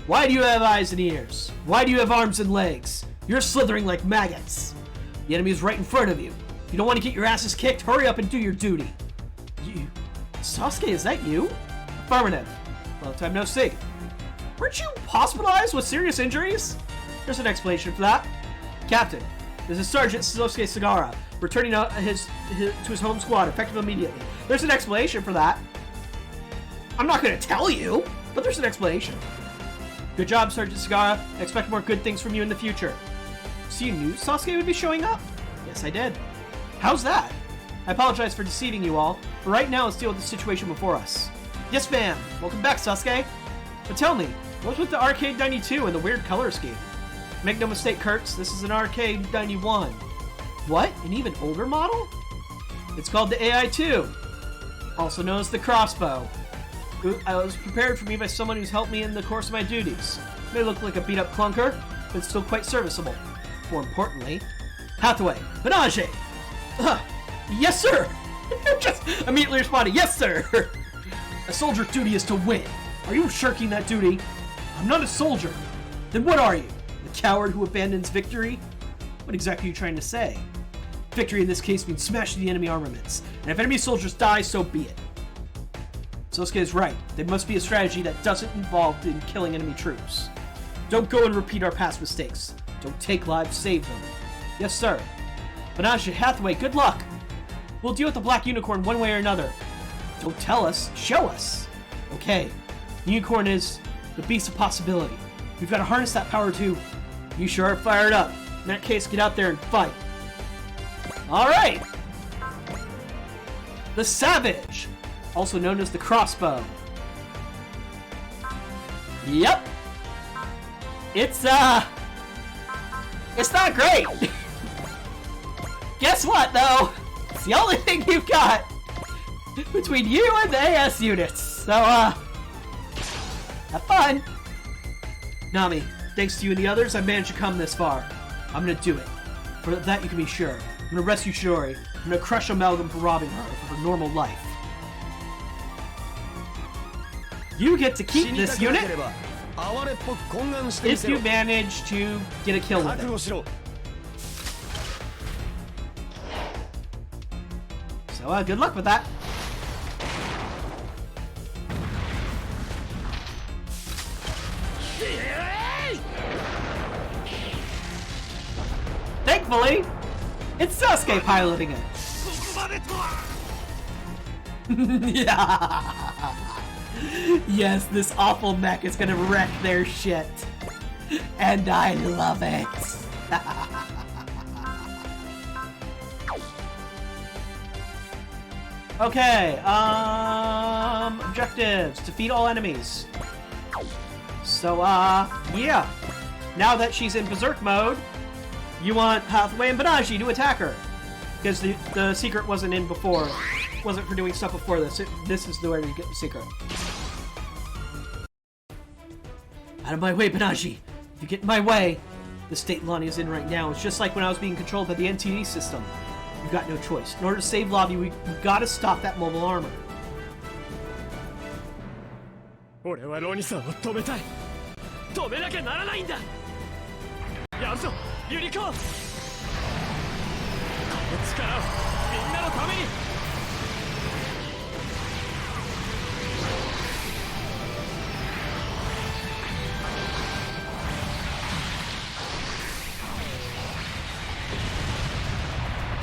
Why do you have eyes and ears? Why do you have arms and legs? You're slithering like maggots. The enemy is right in front of you. If you don't want to get your asses kicked, hurry up and do your duty. You... Sasuke, is that you? Affirmative. Long time no see. Weren't you hospitalized with serious injuries? There's an explanation for that. Captain, this is Sergeant Sasuke Sagara, returning to his home squad, effective immediately. There's an explanation for that. I'm not going to tell you, but there's an explanation. Good job, Sergeant Sagara. I expect more good things from you in the future. So you knew Sasuke would be showing up? Yes, I did. How's that? I apologize for deceiving you all, but right now let's deal with the situation before us. Yes, ma'am. Welcome back, Sasuke. But tell me, what's with the Arcade 92 and the weird color scheme? Make no mistake, Kurtz, this is an Arcade 91. What? An even older model? It's called the AI-2, also known as the crossbow. I was prepared for me by someone who's helped me in the course of my duties. It may look like a beat-up clunker, but it's still quite serviceable. More importantly, Hathaway, Menage! Yes, sir! Just immediately responded, yes, sir! A soldier's duty is to win. Are you shirking that duty? I'm not a soldier. Then what are you? The coward who abandons victory? What exactly are you trying to say? Victory in this case means smashing the enemy armaments, and if enemy soldiers die, so be it. Sosuke is right. There must be a strategy that doesn't involve in killing enemy troops. Don't go and repeat our past mistakes. Don't take lives, save them. Yes, sir. Menage, Hathaway, good luck! We'll deal with the Black Unicorn one way or another. Don't tell us, show us! Okay, the Unicorn is the beast of possibility. We've got to harness that power too. You sure are fired up. In that case, get out there and fight. Alright! The Savage! Also known as the crossbow. Yep. It's not great. Guess what, though? It's the only thing you've got between you and the AS units. So, have fun. Nami, thanks to you and the others, I managed to come this far. I'm gonna do it. For that you can be sure. I'm gonna rescue Shiori. I'm gonna crush Amalgam for robbing her of her normal life. You get to keep this unit if you manage to get a kill with it. So, good luck with that. Thankfully, it's Sasuke piloting it. Yeah. Yes, this awful mech is gonna wreck their shit. And I love it. Okay, objectives. Defeat all enemies. So, yeah. Now that she's in Berserk mode, you want Hathaway and Banaji to attack her. Because the secret wasn't in before. Wasn't for doing stuff before this. This is the way you get the secret. Out of my way, Banaji! If you get in my way, the state Lonnie is in right now is just like when I was being controlled by the NTD system. You've got no choice. In order to save Lobby, we've gotta stop that mobile armor. 俺はロニさんを止めたい。止めなきゃならないんだ。やるぞ、ユニコーン。この力をみんなのために。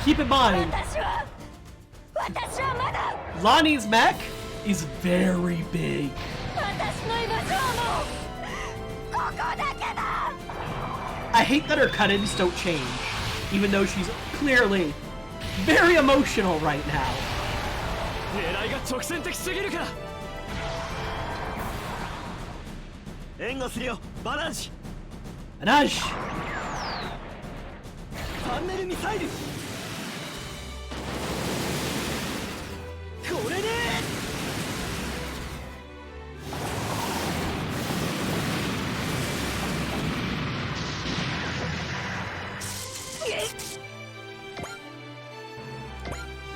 Keep in mind, Lonnie's mech is very big. I hate that her cut-ins don't change, even though she's clearly very emotional right now. Banage!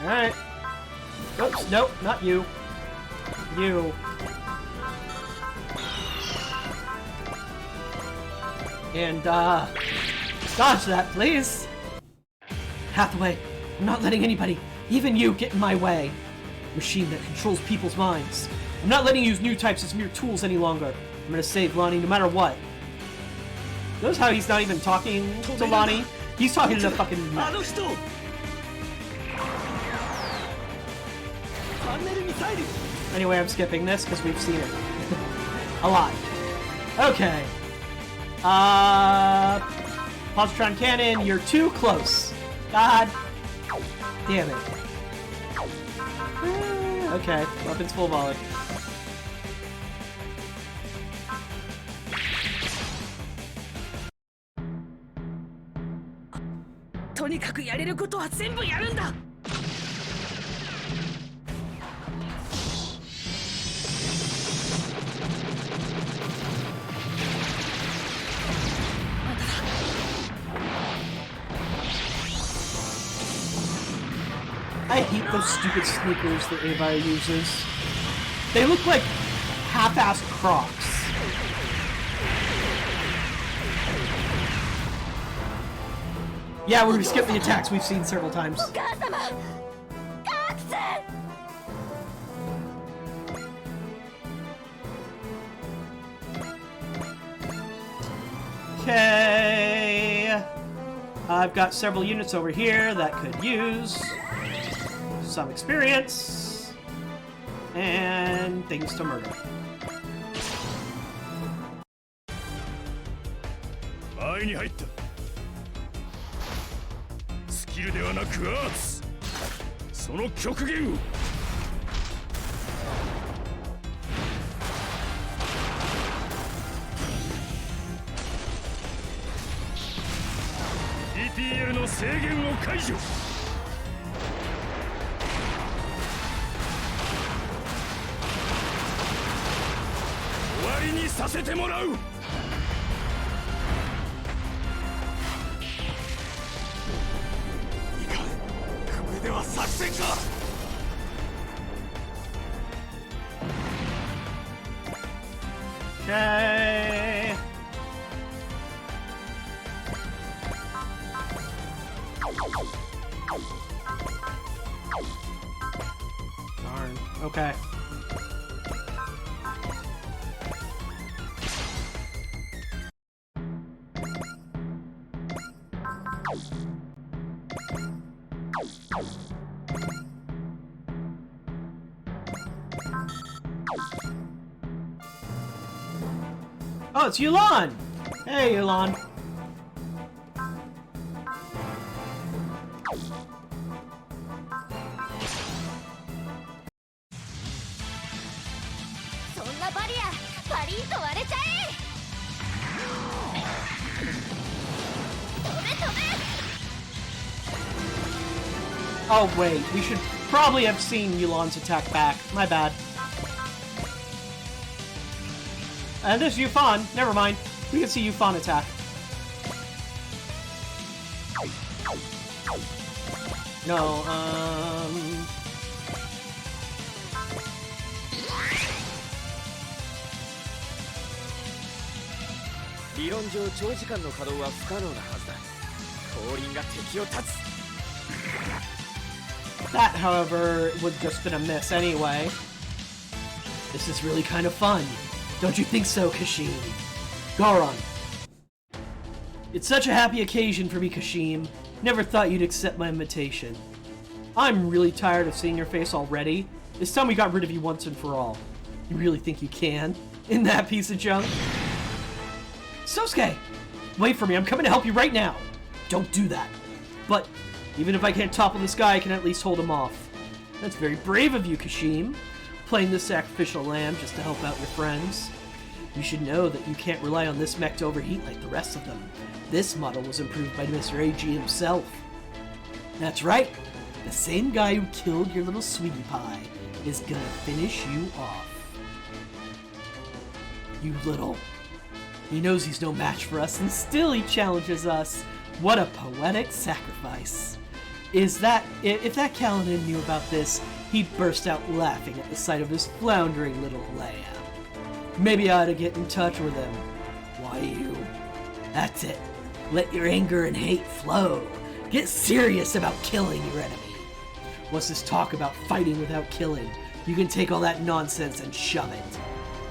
Alright. Oops, nope, not you. You. And, dodge that, please! Hathaway, I'm not letting anybody, even you, get in my way. Machine that controls people's minds. I'm not letting you use new types as mere tools any longer. I'm gonna save Lonnie no matter what. Notice how he's not even talking to Lonnie? He's talking to the fucking... Anyway, I'm skipping this because we've seen it. A lot. Okay. Positron Cannon, you're too close. God damn it. Okay, weapons full volley. とにかくやれることは全部やるんだ。I hate those stupid sneakers that Ava uses. They look like half-assed Crocs. Yeah, where we skip the attacks we've seen several times. Okay. I've got several units over here that could use some experience and things to murder. 前に入った。スキルではなくアーツ。その極限を。EPL の制限を解除。終わりにさせてもらう。では作戦か。Okay. Darn. Okay. Oh, it's Yulan! Hey, Yulan. Oh, wait. We should probably have seen Yulan's attack back. My bad. And there's Yufan. Never mind. We can see Yufan attack. No, That, however, would just been a miss anyway. This is really kind of fun. Don't you think so, Kashim? Goron. It's such a happy occasion for me, Kashim. Never thought you'd accept my invitation. I'm really tired of seeing your face already. It's time we got rid of you once and for all. You really think you can? In that piece of junk? Sosuke! Wait for me, I'm coming to help you right now! Don't do that. But, even if I can't topple this guy, I can at least hold him off. That's very brave of you, Kashim. Playing the sacrificial lamb just to help out your friends. You should know that you can't rely on this mech to overheat like the rest of them. This model was improved by Mr. AG himself. That's right. The same guy who killed your little sweetie pie is gonna finish you off. You little... He knows he's no match for us, and still he challenges us. What a poetic sacrifice. If that Kaladin knew about this, he'd burst out laughing at the sight of his floundering little lamb. Maybe I ought to get in touch with him. Why you? That's it. Let your anger and hate flow. Get serious about killing your enemy. What's this talk about fighting without killing? You can take all that nonsense and shove it.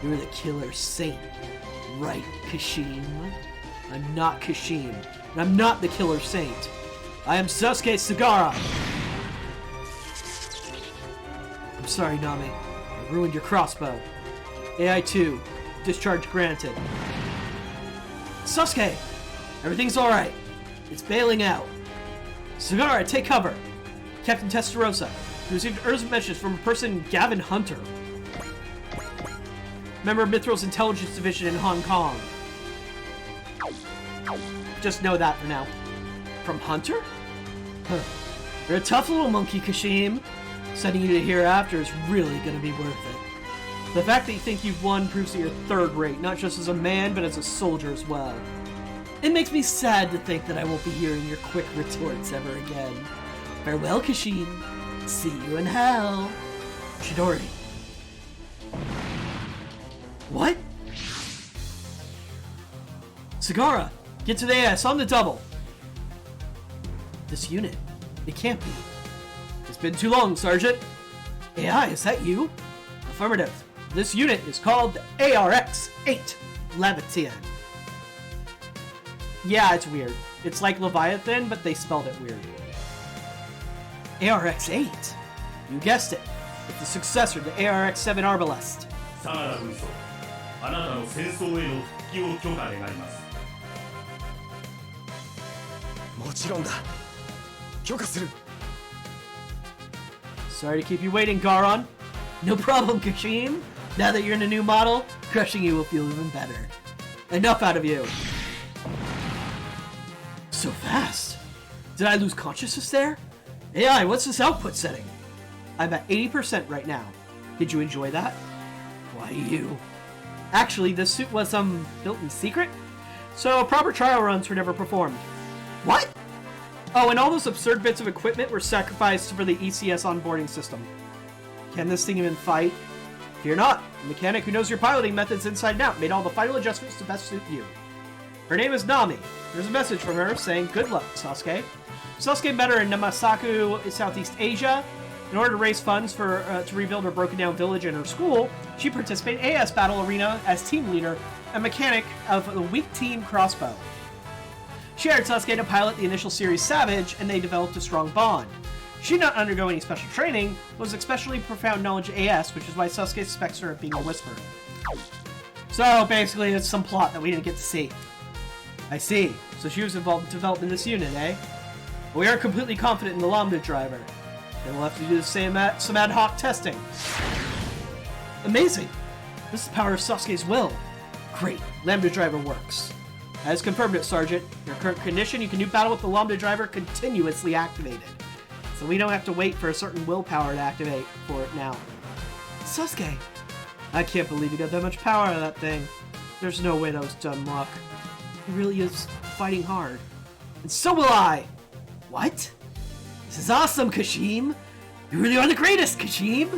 You're the killer saint. Right, Kashim? I'm not Kashim, and I'm not the killer saint. I am Sasuke Sagara! I'm sorry, Nami. I ruined your crossbow. AI-2. Discharge granted. Sasuke! Everything's alright. It's bailing out. Sagara, take cover! Captain Testarossa. You received an urgent message from a person, Gavin Hunter. Member of Mithral's intelligence division in Hong Kong. Just know that for now. From Hunter? Huh. You're a tough little monkey, Kashim. Sending you to hereafter is really gonna be worth it. The fact that you think you've won proves that you're third rate, not just as a man, but as a soldier as well. It makes me sad to think that I won't be hearing your quick retorts ever again. Farewell, Kashim. See you in hell. Chidori. What? Sagara, get to the AS on the double. This unit, it can't be. It's been too long, Sergeant. AI, is that you? Affirmative. This unit is called the ARX-8 Leviathan. Yeah, it's weird. It's like Leviathan, but they spelled it weird. ARX-8? You guessed it. It's the successor to ARX-7 Arbalest. 相良軍曹、あなたの戦争への復帰を許可願います。もちろんだ。許可する。Sorry to keep you waiting, Garon. No problem, Kashim. Now that you're in a new model, crushing you will feel even better. Enough out of you. So fast. Did I lose consciousness there? AI, what's this output setting? I'm at 80% right now. Did you enjoy that? Why you? Actually, this suit was, built in secret? So proper trial runs were never performed. What? Oh, and all those absurd bits of equipment were sacrificed for the ECS onboarding system. Can this thing even fight? Fear not. The mechanic who knows your piloting methods inside and out made all the final adjustments to best suit you. Her name is Nami. There's a message from her saying, good luck, Sasuke. Sasuke met her in Namasaku, Southeast Asia. In order to raise funds for to rebuild her broken-down village and her school, she participated in AS Battle Arena as team leader and mechanic of the weak team crossbow. She hired Sasuke to pilot the initial series Savage, and they developed a strong bond. She did not undergo any special training, but was especially profound knowledge of AS, which is why Sasuke suspects her of being a whisperer. So basically, it's some plot that we didn't get to see. I see. So she was involved in developing this unit, eh? We are completely confident in the Lambda driver. Then we'll have to do the same some ad hoc testing. Amazing! This is the power of Sasuke's will. Great, Lambda driver works. As confirmed it, Sergeant. In your current condition, you can do battle with the Lambda driver continuously activated. So we don't have to wait for a certain willpower to activate for it now. Sasuke! I can't believe you got that much power out of that thing. There's no way that was dumb luck. He really is fighting hard. And so will I! What? This is awesome, Kashim! You really are the greatest, Kashim!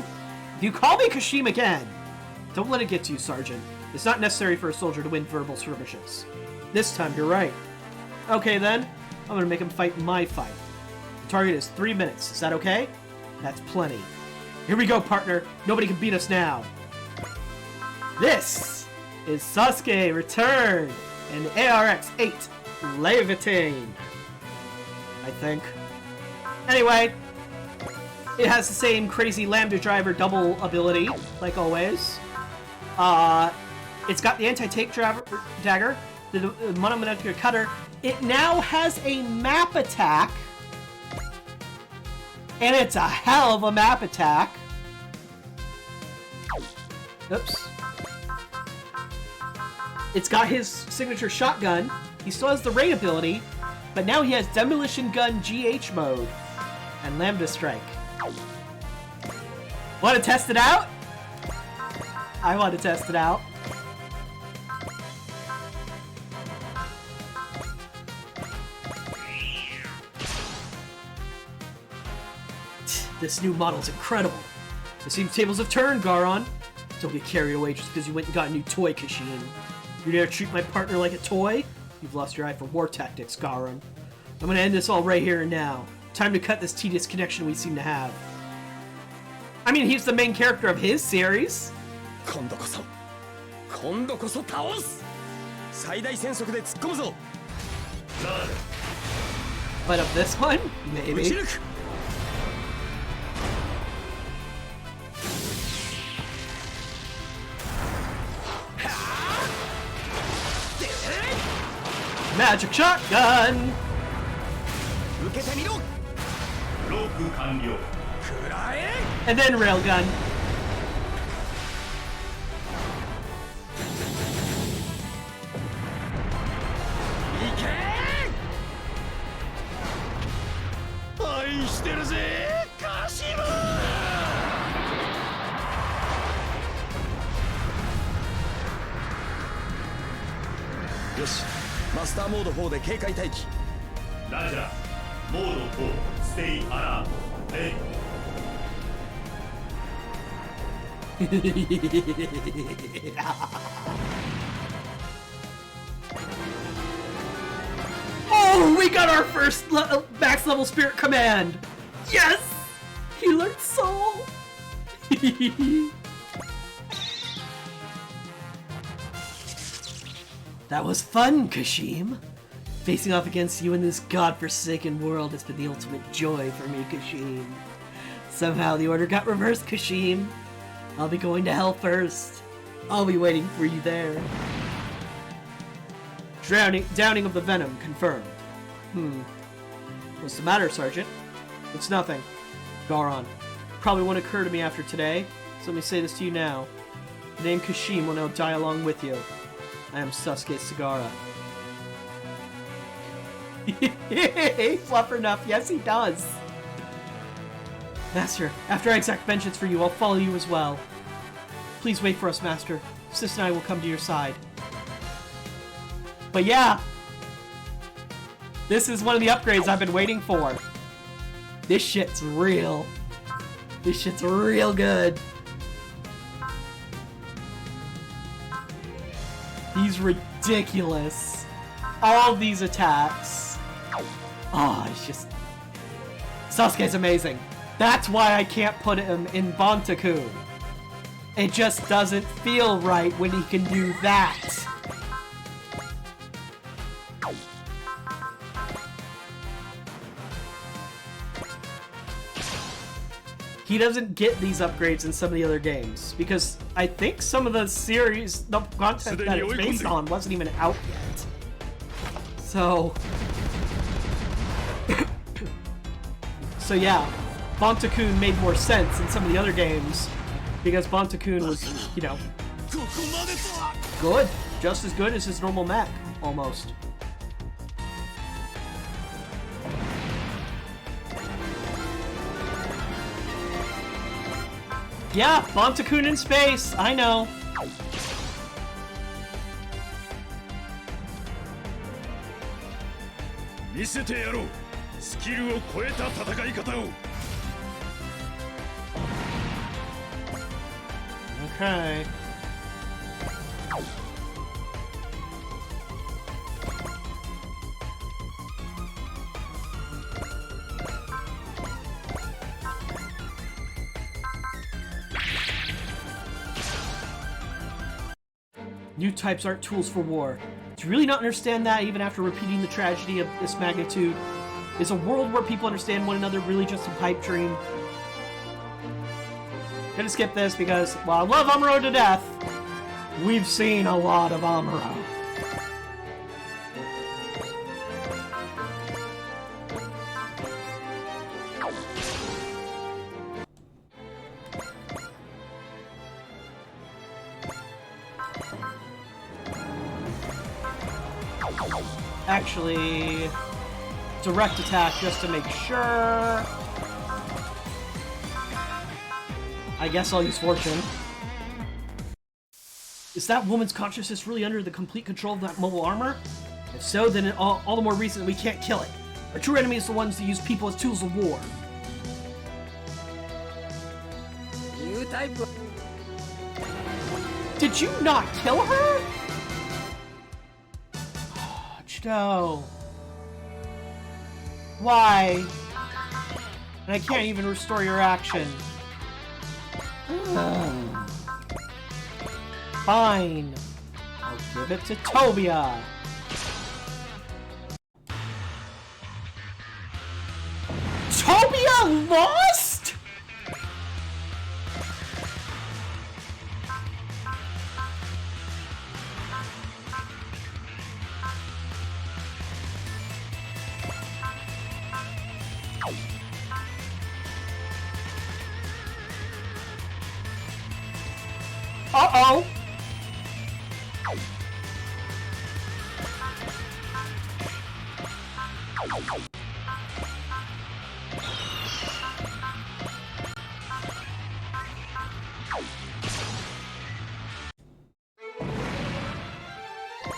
If you call me Kashim again, don't let it get to you, Sergeant. It's not necessary for a soldier to win verbal skirmishes. This time, you're right. Okay then, I'm gonna make him fight my fight. The target is 3 minutes. Is that okay? That's plenty. Here we go, partner. Nobody can beat us now. This is Sasuke Return in ARX-8 Leviathan. I think. Anyway, it has the same crazy Lambda driver double ability, like always. It's got the anti-tank dagger, the monomolecular cutter. It now has a map attack. And it's a hell of a map attack. Oops. It's got his signature shotgun. He still has the raid ability, but now he has Demolition Gun GH mode and Lambda Strike. Want to test it out? I want to test it out. This new model's incredible. It seems tables have turned, Garon. Don't get carried away just because you went and got a new toy, Kashin. You dare treat my partner like a toy? You've lost your eye for war tactics, Garon. I'm gonna end this all right here and now. Time to cut this tedious connection we seem to have. I mean, he's the main character of his series. 今度こそ倒す。最大戦速で突っ込むぞ。 But of this one, maybe. Magic shotgun! 受けてみろ。ロック完了。 くらえ。 And then railgun. よし、マスターモード4で警戒待機。ラジャー。モード4ステイアラートレイ。Oh, we got our first max level spirit command! Yes! He learned soul! That was fun, Kashim. Facing off against you in this godforsaken world has been the ultimate joy for me, Kashim. Somehow the order got reversed, Kashim. I'll be going to hell first. I'll be waiting for you there. Downing of the venom confirmed. What's the matter, Sergeant? It's nothing. Garon. Probably won't occur to me after today, so let me say this to you now. The name Kashim will now die along with you. I am Sasuke Sagara. Fluffer enough, yes he does. Master, after I exact vengeance for you, I'll follow you as well. Please wait for us, Master. Sis and I will come to your side. But yeah, this is one of the upgrades I've been waiting for. This shit's real. This shit's real good. He's ridiculous. All of these attacks. Oh, it's just... Sasuke's amazing. That's why I can't put him in Bantaku. It just doesn't feel right when he can do that. He doesn't get these upgrades in some of the other games, because I think some of the series, the content that it's based on wasn't even out yet. So... so yeah, Bantakun made more sense in some of the other games, because Bantakun was, you know, good. Just as good as his normal mech, almost. Yeah, Bantakun in space, I know. Okay. New types aren't tools for war. Do you really not understand that even after repeating the tragedy of this magnitude? Is a world where people understand one another really just a pipe dream? Gonna skip this because, while I love Amuro to death, we've seen a lot of Amuro. Actually, direct attack just to make sure. I guess I'll use Fortune. Is that woman's consciousness really under the complete control of that mobile armor? If so, then all the more reason that we can't kill it. Our true enemy is the ones that use people as tools of war. New type. Did you not kill her? Chito. Why? And I can't even restore your action. Fine. I'll give it to Tobia. Tobia lost? Uh-oh.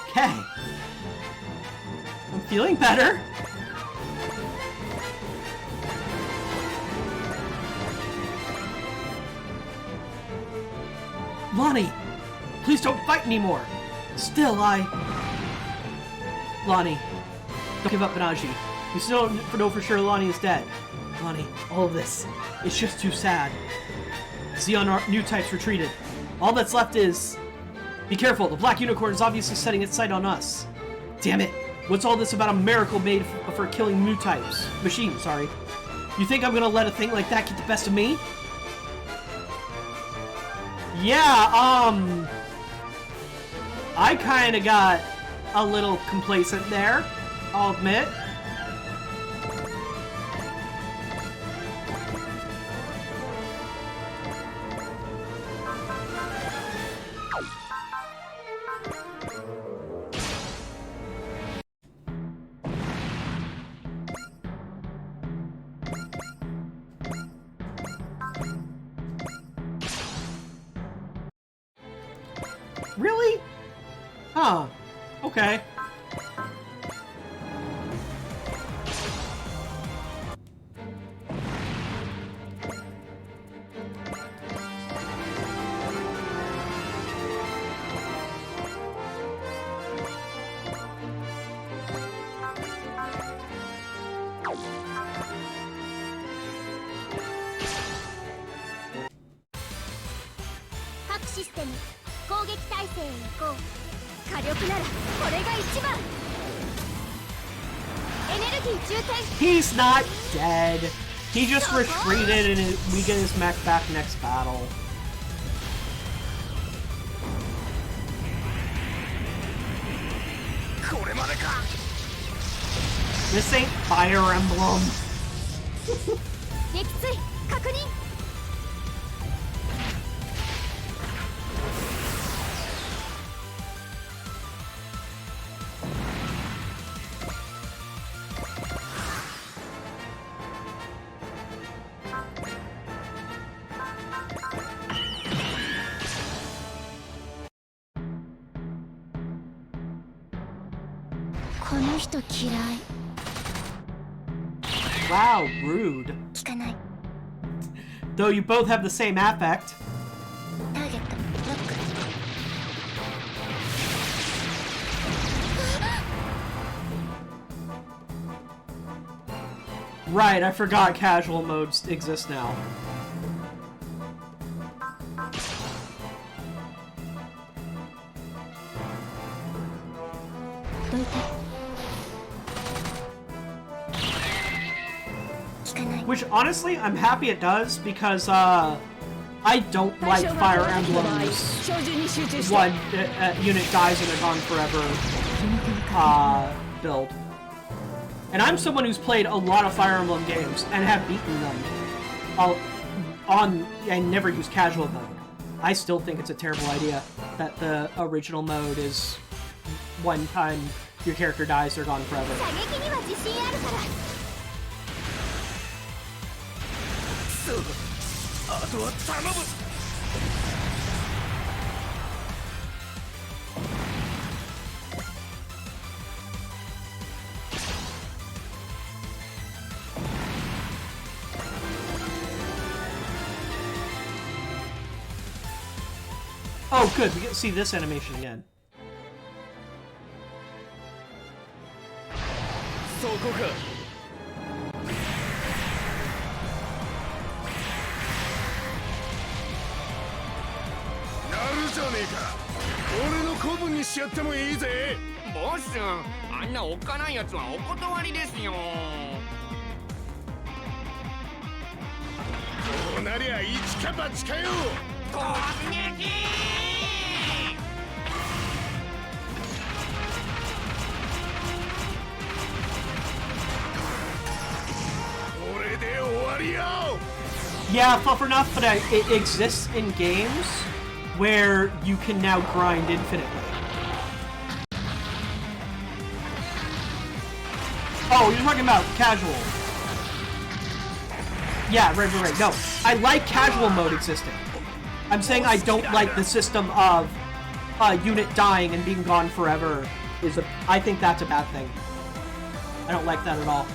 Okay. feeling better. Lonnie, please don't fight anymore. Still, Lonnie, don't give up Banaji. We still don't know for sure Lonnie is dead. Lonnie, all of this, it's just too sad. Xeon new types retreated. All that's left is... Be careful, the Black Unicorn is obviously setting its sight on us. Damn it! What's all this about a miracle made for killing new types? Machines, sorry. You think I'm gonna let a thing like that get the best of me? Yeah, I kinda got a little complacent there, I'll admit. Really? Huh. Okay. He's not dead. He just retreated and we get his mech back next battle. This ain't Fire Emblem. Wow, rude. Though you both have the same affect. Right, I forgot casual modes exist now. Which, honestly, I'm happy it does, because, I don't like Fire Emblem's one unit dies and they're gone forever, build. And I'm someone who's played a lot of Fire Emblem games, and have beaten them, and never used casual mode. I still think it's a terrible idea that the original mode is one time your character dies, they're gone forever. Oh, good. We get to see this animation again. Yeah, tough enough, but it exists in games where you can now grind infinitely. Oh, you're talking about casual. Yeah, right. No, I like casual mode existing. I'm saying I don't like the system of a unit dying and being gone forever. I think that's a bad thing. I don't like that at all.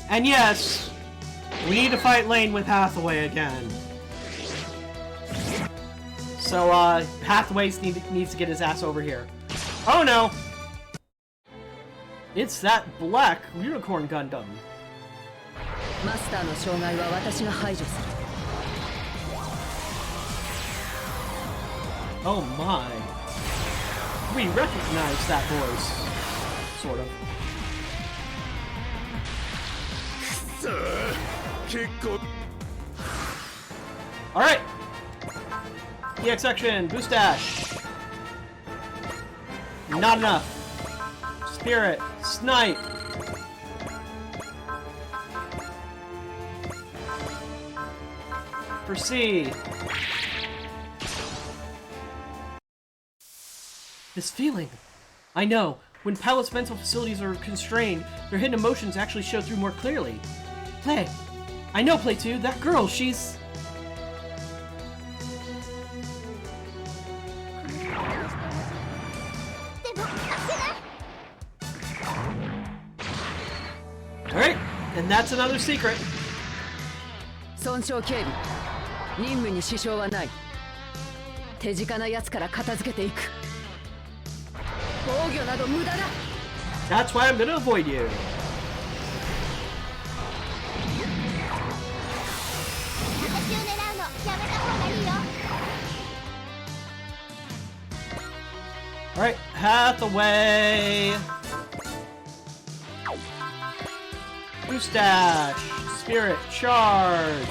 And yes, we need to fight Lane with Hathaway again. So, Hathaway needs to get his ass over here. Oh no! It's that black unicorn Gundam. マスターの障害は私が排除する。 Oh my. We recognize that voice. Sort of. さあ結構 Alright! EX action, boost dash. Not enough. Spirit, snipe. Proceed. This feeling. I know. When pilots' mental facilities are constrained, their hidden emotions actually show through more clearly. Play. I know, Play 2. That girl, she's... Alright, and that's another secret. 損傷警備。任務に支障はない。手近な奴から片付けていく。防御など無駄だ。 That's why I'm gonna avoid you. Alright, Hathaway. Boost dash. Spirit charge.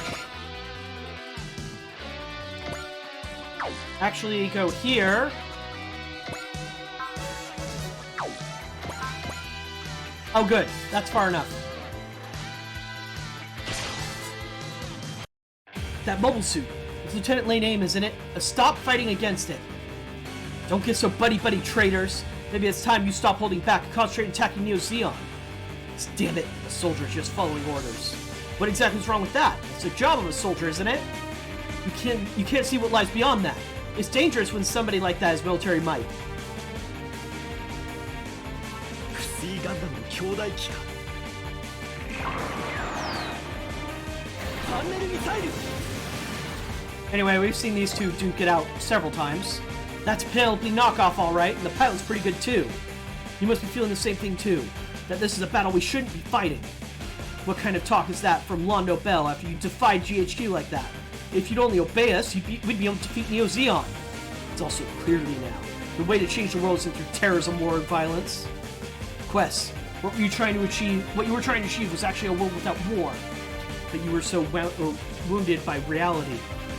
Actually, go here. Oh, good. That's far enough. That mobile suit. With Lieutenant Lane Ames in it. Stop fighting against it. Don't get so buddy-buddy, traitors. Maybe it's time you stop holding back and concentrate on attacking Neo Zeon. Damn it, a soldier is just following orders. What exactly is wrong with that? It's the job of a soldier, isn't it? You can't see what lies beyond that. It's dangerous when somebody like that has military might. クシーガンダムの兄弟機か。トンネルミサイル。 Anyway, we've seen these two duke it out several times. That's a Penelope knockoff, alright, and the pilot's pretty good too. You must be feeling the same thing too, that this is a battle we shouldn't be fighting. What kind of talk is that from Londo Bell after you defied GHQ like that? If you'd only obey us, we'd be able to defeat Neo Zeon. It's also clear to me now. The way to change the world isn't through terrorism, war, and violence. Quest, what you were trying to achieve was actually a world without war. But you were so wounded by reality,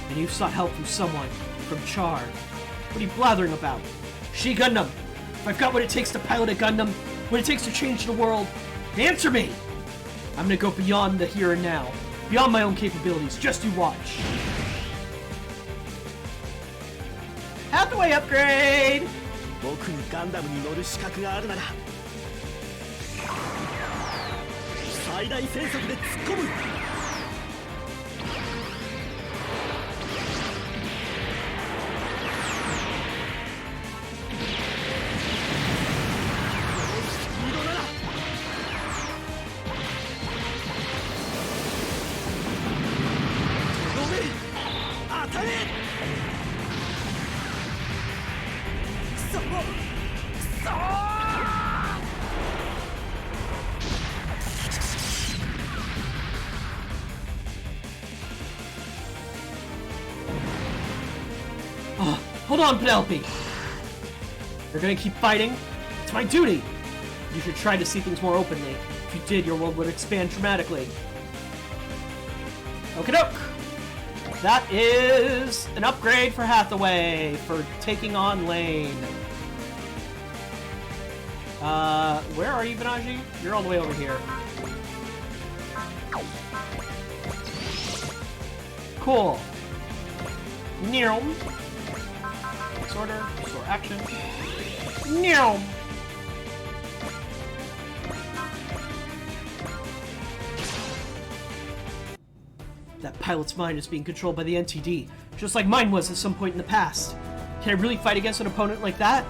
and you sought help from someone, from Char. What are you blathering about? She Gundam! If I've got what it takes to pilot a Gundam, what it takes to change the world, answer me! I'm gonna go beyond the here and now, beyond my own capabilities, just you watch. Hathaway upgrade! 僕にガンダムに乗る資格があるなら最大戦速で突っ込む。 Hold on, Penelope! You're gonna keep fighting? It's my duty! You should try to see things more openly. If you did, your world would expand dramatically. Okie-doke! That is an upgrade for Hathaway for taking on Lane. Where are you, Benaji? You're all the way over here. Cool. Neom. Order, restore action. Neom. That pilot's mind is being controlled by the NTD, just like mine was at some point in the past. Can I really fight against an opponent like that?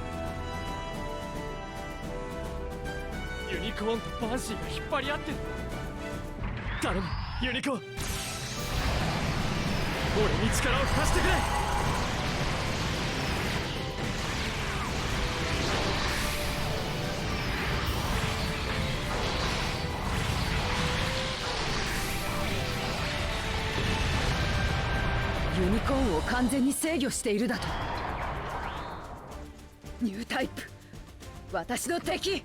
ユニコーンとバンシーが引っ張り合ってる。頼む、ユニコーン。俺に力を貸してくれ。ユニコーンを完全に制御しているだと。ニュータイプ、私の敵。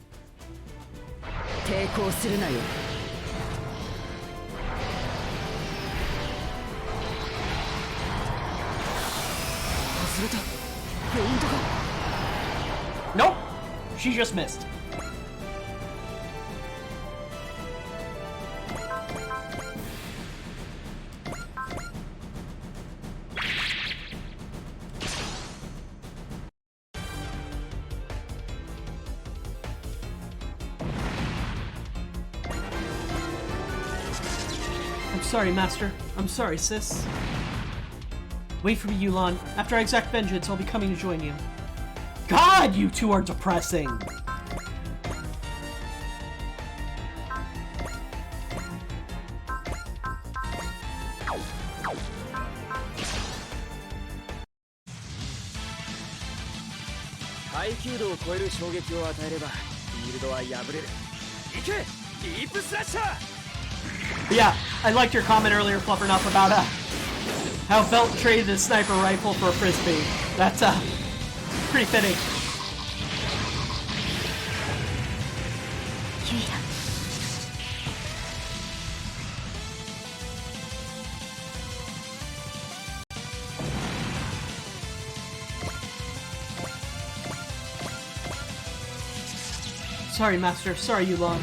抵抗するなよ。外れた。フェイントか。Nope! She just missed. I'm sorry, Master. I'm sorry, sis. Wait for me, Yulon. After I exact vengeance, I'll be coming to join you. God, you two are depressing! But yeah, I liked your comment earlier, Fluffernuff, about how Belt traded his sniper rifle for a frisbee. That's pretty fitting. Sorry, Master. Sorry, Yulon.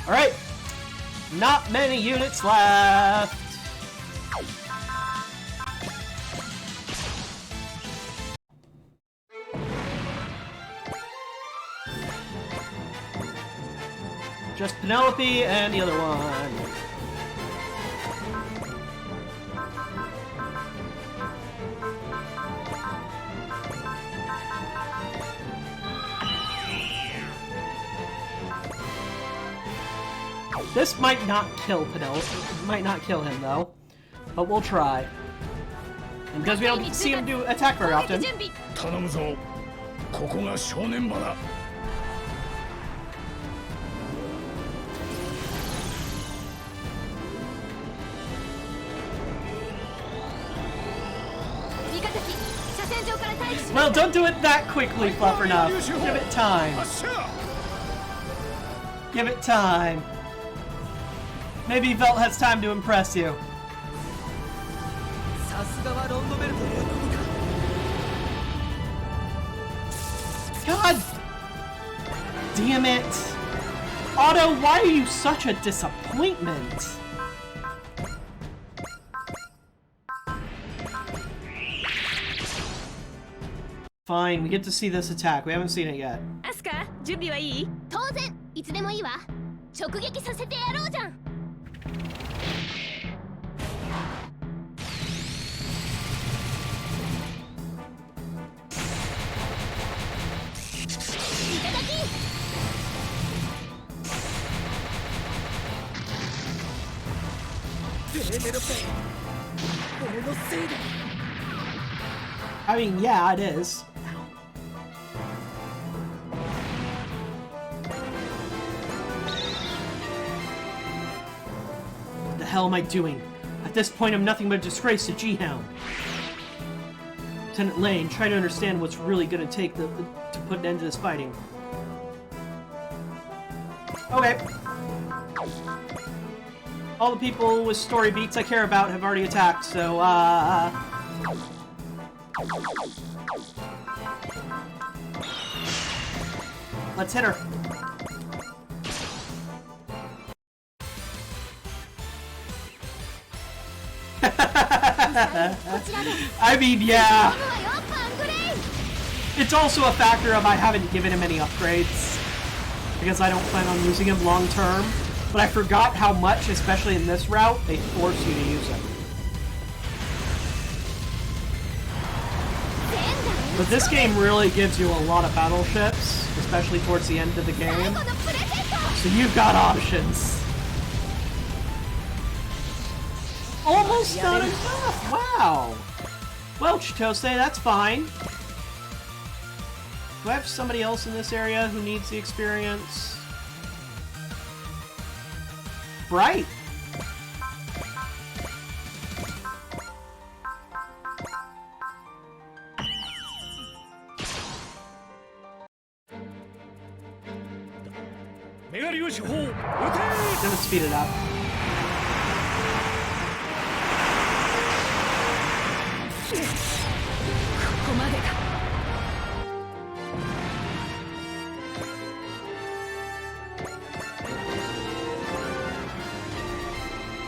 Alright. Not many units left. Just Penelope and the other one. This might not kill Penelope. Might not kill him though, but we'll try. And because we don't see him do attack very often. 頼むぞ。ここが正念場だ。Well, don't do it that quickly, Fluffernuff. Give it time. Give it time. Maybe Velt has time to impress you. God damn it. Otto, why are you such a disappointment? Fine, we get to see this attack. We haven't seen it yet. アスカ、準備はいい？当然、いつでもいいわ。直撃させてやろうじゃん。いただき。I mean, yeah, it is. What the hell am I doing? At this point, I'm nothing but a disgrace to G-Hound. Lieutenant Lane, try to understand what's really gonna take to put an end to this fighting. Okay. All the people with story beats I care about have already attacked, so, let's hit her. I mean, yeah. It's also a factor of I haven't given him any upgrades. Because I don't plan on using him long term. But I forgot how much, especially in this route, they force you to use it. But this game really gives you a lot of battleships, especially towards the end of the game. So you've got options. Almost not enough! Wow! Well, Chitose, that's fine. Do I have somebody else in this area who needs the experience? Bright! Gonna speed it up.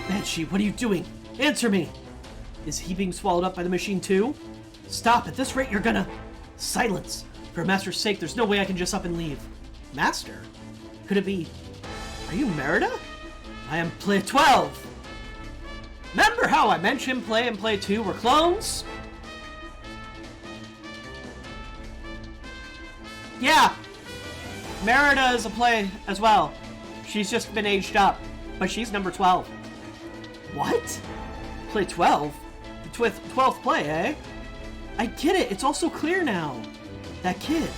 Banshee, what are you doing? Answer me! Is he being swallowed up by the machine too? Stop, at this rate you're gonna... Silence! For Master's sake, there's no way I can just up and leave. Master? Could it be... Are you Merida? I am Play 12! Remember how I mentioned Play and Play 2 were clones? Yeah! Merida is a Play as well. She's just been aged up. But she's number 12. What? Play 12? The 12th Play, eh? I get it, it's also clear now. That kid,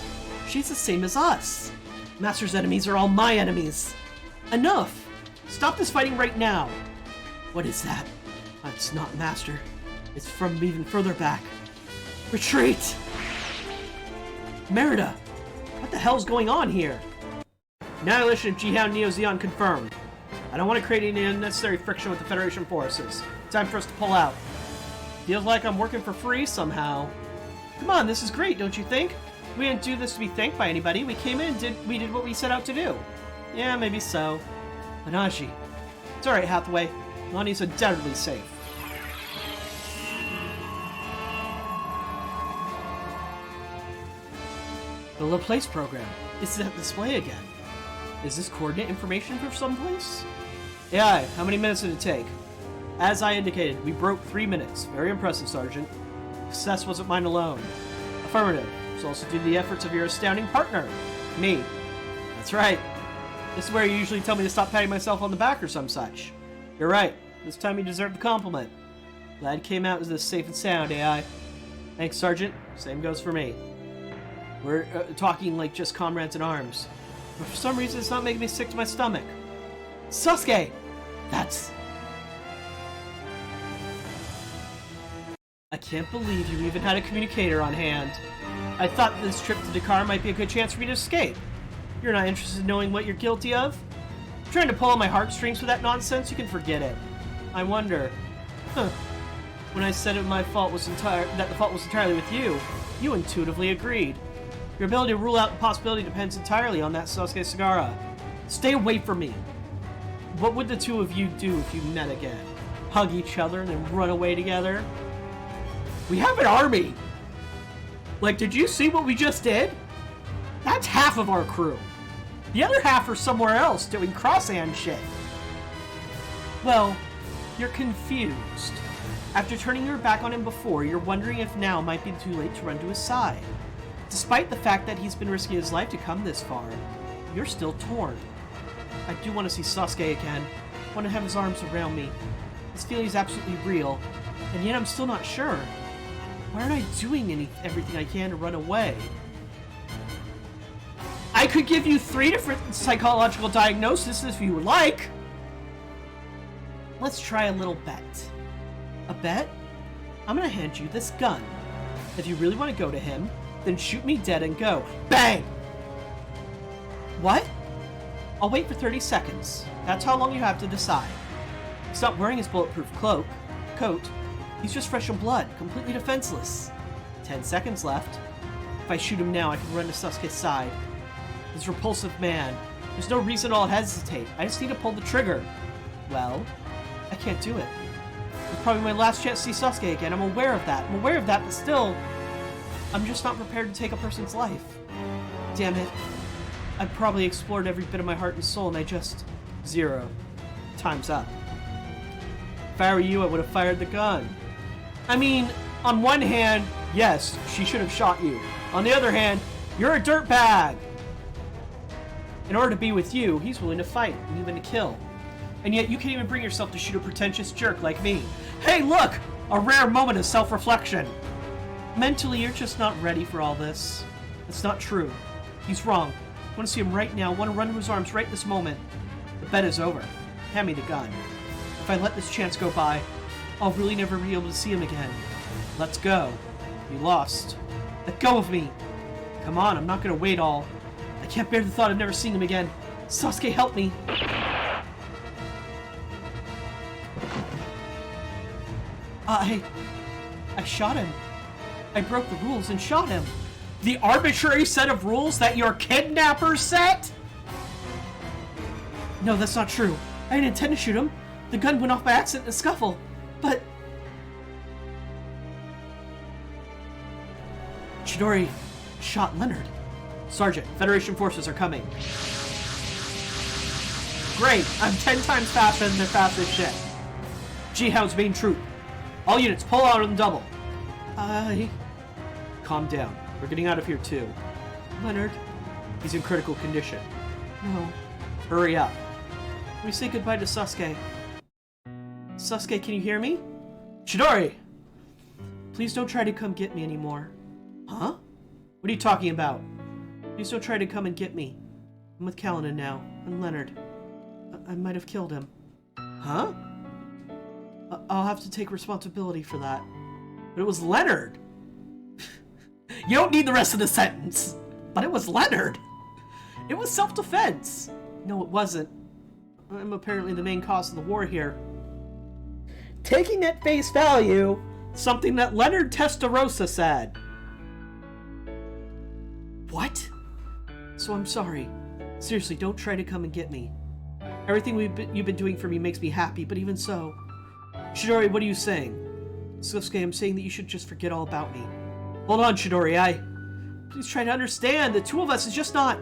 she's the same as us. Master's enemies are all my enemies. Enough! Stop this fighting right now! What is that? It's not Master. It's from even further back. Retreat! Merida! What the hell's going on here? Annihilation of Jihound Neo Zeon confirmed. I don't want to create any unnecessary friction with the Federation forces. Time for us to pull out. Feels like I'm working for free somehow. Come on, this is great, don't you think? We didn't do this to be thanked by anybody. We came in and we did what we set out to do. Yeah, maybe so. Anaji. It's alright, Hathaway. Nani's undoubtedly safe. The Laplace program. It's at display again. Is this coordinate information from someplace? AI, how many minutes did it take? As I indicated, we broke 3 minutes. Very impressive, Sergeant. Success wasn't mine alone. Affirmative. It's also due to the efforts of your astounding partner. Me. That's right. This is where you usually tell me to stop patting myself on the back or some such. You're right. This time you deserve the compliment. Glad came out as this safe and sound, AI. Thanks, Sergeant. Same goes for me. We're talking like just comrades in arms. But for some reason, it's not making me sick to my stomach. Sasuke! That's... I can't believe you even had a communicator on hand. I thought this trip to Dakar might be a good chance for me to escape. You're not interested in knowing what you're guilty of? Trying to pull on my heartstrings with that nonsense? You can forget it. I wonder... Huh. When I said that the fault was entirely with you, you intuitively agreed. Your ability to rule out the possibility depends entirely on that Sasuke Sagara. Stay away from me. What would the two of you do if you met again? Hug each other and then run away together? We have an army! Like, did you see what we just did? That's half of our crew. The other half are somewhere else doing cross-hand shit. Well, you're confused. After turning your back on him before, you're wondering if now might be too late to run to his side. Despite the fact that he's been risking his life to come this far, you're still torn. I do want to see Sasuke again. I want to have his arms around me. This feeling is absolutely real, and yet I'm still not sure. Why aren't I doing everything I can to run away? I could give you 3 different psychological diagnoses if you would like. Let's try a little bet. A bet? I'm gonna hand you this gun. If you really want to go to him, then shoot me dead and go. Bang! What? I'll wait for 30 seconds. That's how long you have to decide. He's not wearing his bulletproof coat. He's just fresh in blood, completely defenseless. 10 seconds left. If I shoot him now, I can run to Sasuke's side. This repulsive man. There's no reason I'll hesitate. I just need to pull the trigger. Well, I can't do it. It's probably my last chance to see Sasuke again. I'm aware of that, but still, I'm just not prepared to take a person's life. Damn it. I've probably explored every bit of my heart and soul, and I just 0. Time's up. If I were you, I would have fired the gun. I mean, on one hand, yes, she should have shot you. On the other hand, you're a dirtbag. In order to be with you, he's willing to fight and even to kill. And yet you can't even bring yourself to shoot a pretentious jerk like me. Hey, look! A rare moment of self-reflection. Mentally, you're just not ready for all this. It's not true. He's wrong. I want to see him right now. I want to run to his arms right this moment. The bet is over. Hand me the gun. If I let this chance go by, I'll really never be able to see him again. Let's go. You lost. Let go of me. Come on, I'm not going to wait all. I can't bear the thought of never seeing him again. Sasuke, help me. I shot him. I broke the rules and shot him. The arbitrary set of rules that your kidnapper set? No, that's not true. I didn't intend to shoot him. The gun went off by accident in a scuffle. But... Chidori shot Leonard. Sergeant, Federation forces are coming. Great, I'm 10 times faster than their fastest ship. G-Hound's main troop. All units, pull out on double. Calm down. We're getting out of here too. Leonard. He's in critical condition. No. Hurry up. We say goodbye to Sasuke. Sasuke, can you hear me? Chidori! Please don't try to come get me anymore. Huh? What are you talking about? Please don't try to come and get me. I'm with Kalinin now. And Leonard. I might have killed him. Huh? I'll have to take responsibility for that. But it was Leonard! You don't need the rest of the sentence. But it was Leonard! It was self-defense! No, it wasn't. I'm apparently the main cause of the war here. Taking at face value, something that Leonard Testarossa said. What? So I'm sorry. Seriously, don't try to come and get me. Everything you've been doing for me makes me happy, but even so... Chidori, what are you saying? Sasuke, I'm saying that you should just forget all about me. Hold on, Chidori, Please try to understand, the two of us is just not...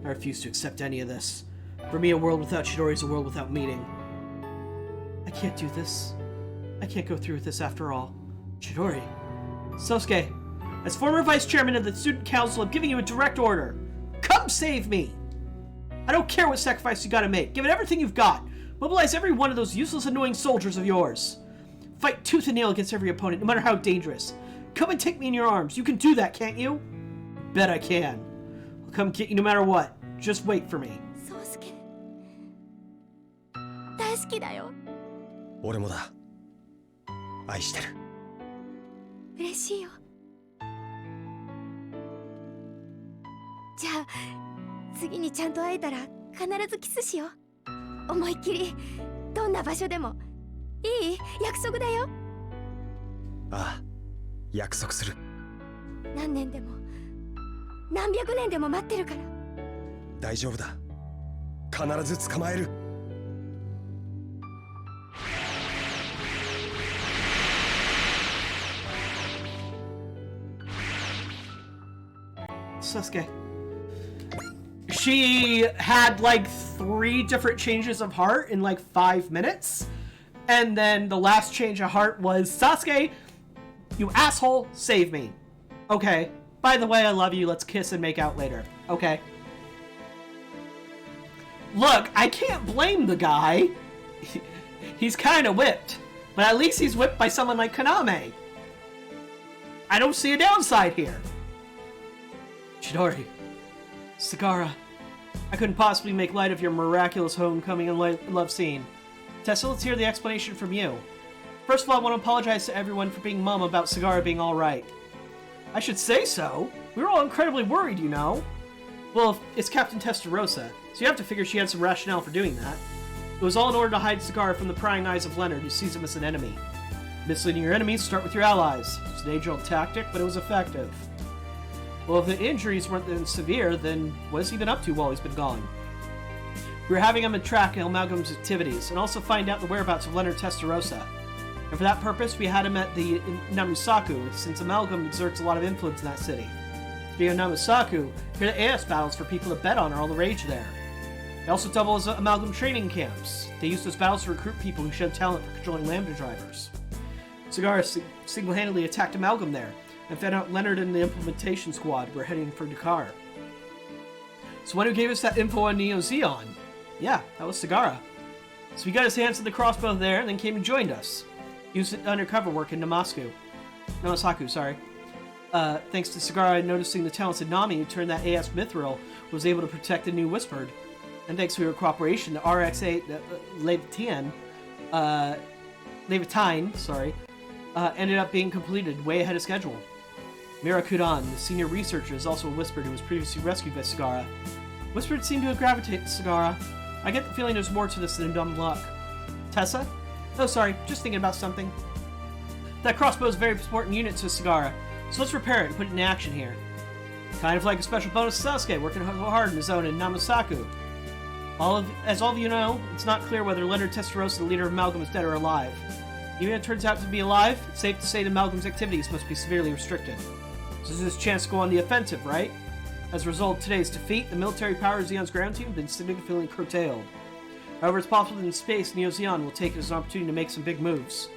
I refuse to accept any of this. For me, a world without Chidori is a world without meaning. I can't do this. I can't go through with this after all. Chidori. Sasuke, as former vice chairman of the student council, I'm giving you a direct order. Come save me! I don't care what sacrifice you gotta make. Give it everything you've got. Mobilize every one of those useless, annoying soldiers of yours. Fight tooth and nail against every opponent, no matter how dangerous. Come and take me in your arms. You can do that, can't you? Bet I can. I'll come get you no matter what. Just wait for me. Sasuke. 大好きだよ。俺もだ。愛してる。嬉しいよ。じゃあ次にちゃんと会えたら必ずキスしよう。思いっきりどんな場所でもいい？約束だよ。ああ、約束する。何年でも何百年でも待ってるから。大丈夫だ。必ず捕まえる。Sasuke. She had like 3 different changes of heart in like 5 minutes. And then the last change of heart was, Sasuke, you asshole, save me. Okay. By the way, I love you. Let's kiss and make out later. Okay. Look, I can't blame the guy. He's kind of whipped. But at least he's whipped by someone like Kaname. I don't see a downside here. Chidori. Sagara. I couldn't possibly make light of your miraculous homecoming and love scene. Tessa, let's hear the explanation from you. First of all, I want to apologize to everyone for being mum about Sagara being alright. I should say so. We were all incredibly worried, you know. Well, it's Captain Testarossa, so you have to figure she had some rationale for doing that. It was all in order to hide Sagara from the prying eyes of Leonard, who sees him as an enemy. Misleading your enemies, start with your allies. It's an age-old tactic, but it was effective. Well, if the injuries weren't that severe, then what has he been up to while he's been gone? We were having him track Amalgam's activities, and also find out the whereabouts of Leonard Testarossa. And for that purpose, we had him at the Namusaku, since Amalgam exerts a lot of influence in that city. Speaking of Namusaku, here the AS battles for people to bet on are all the rage there. They also double as amalgam training camps. They use those battles to recruit people who show talent for controlling Lambda drivers. Sagara single-handedly attacked Amalgam there, and found out Leonard and the implementation squad were heading for Dakar. So one who gave us that info on Neo Zeon? Yeah, that was Sagara. So he got his hands on the crossbow there, and then came and joined us. He was undercover work in Namasaku, sorry. Thanks to Sagara noticing the talented Nami who turned that AS Mithril, was able to protect the new Whispered. And thanks to your cooperation, the RX-8 Levitine, ended up being completed way ahead of schedule. Mirakudan, the senior researcher, is also a Whispered who was previously rescued by Sagara. Whispered seemed to have gravitated to Sagara. I get the feeling there's more to this than dumb luck. Tessa? Oh, sorry, just thinking about something. That crossbow is a very important unit to Sagara, so let's repair it and put it in action here. Kind of like a special bonus to Sasuke, working hard in his zone in Namasaku. As all of you know, it's not clear whether Leonard Testarossa, the leader of Amalgam, is dead or alive. Even if it turns out to be alive, it's safe to say that Amalgam's activities must be severely restricted. So this is his chance to go on the offensive, right? As a result of today's defeat, the military power of Zeon's ground team has been significantly curtailed. However, it's possible that in space, Neo Zeon will take it as an opportunity to make some big moves.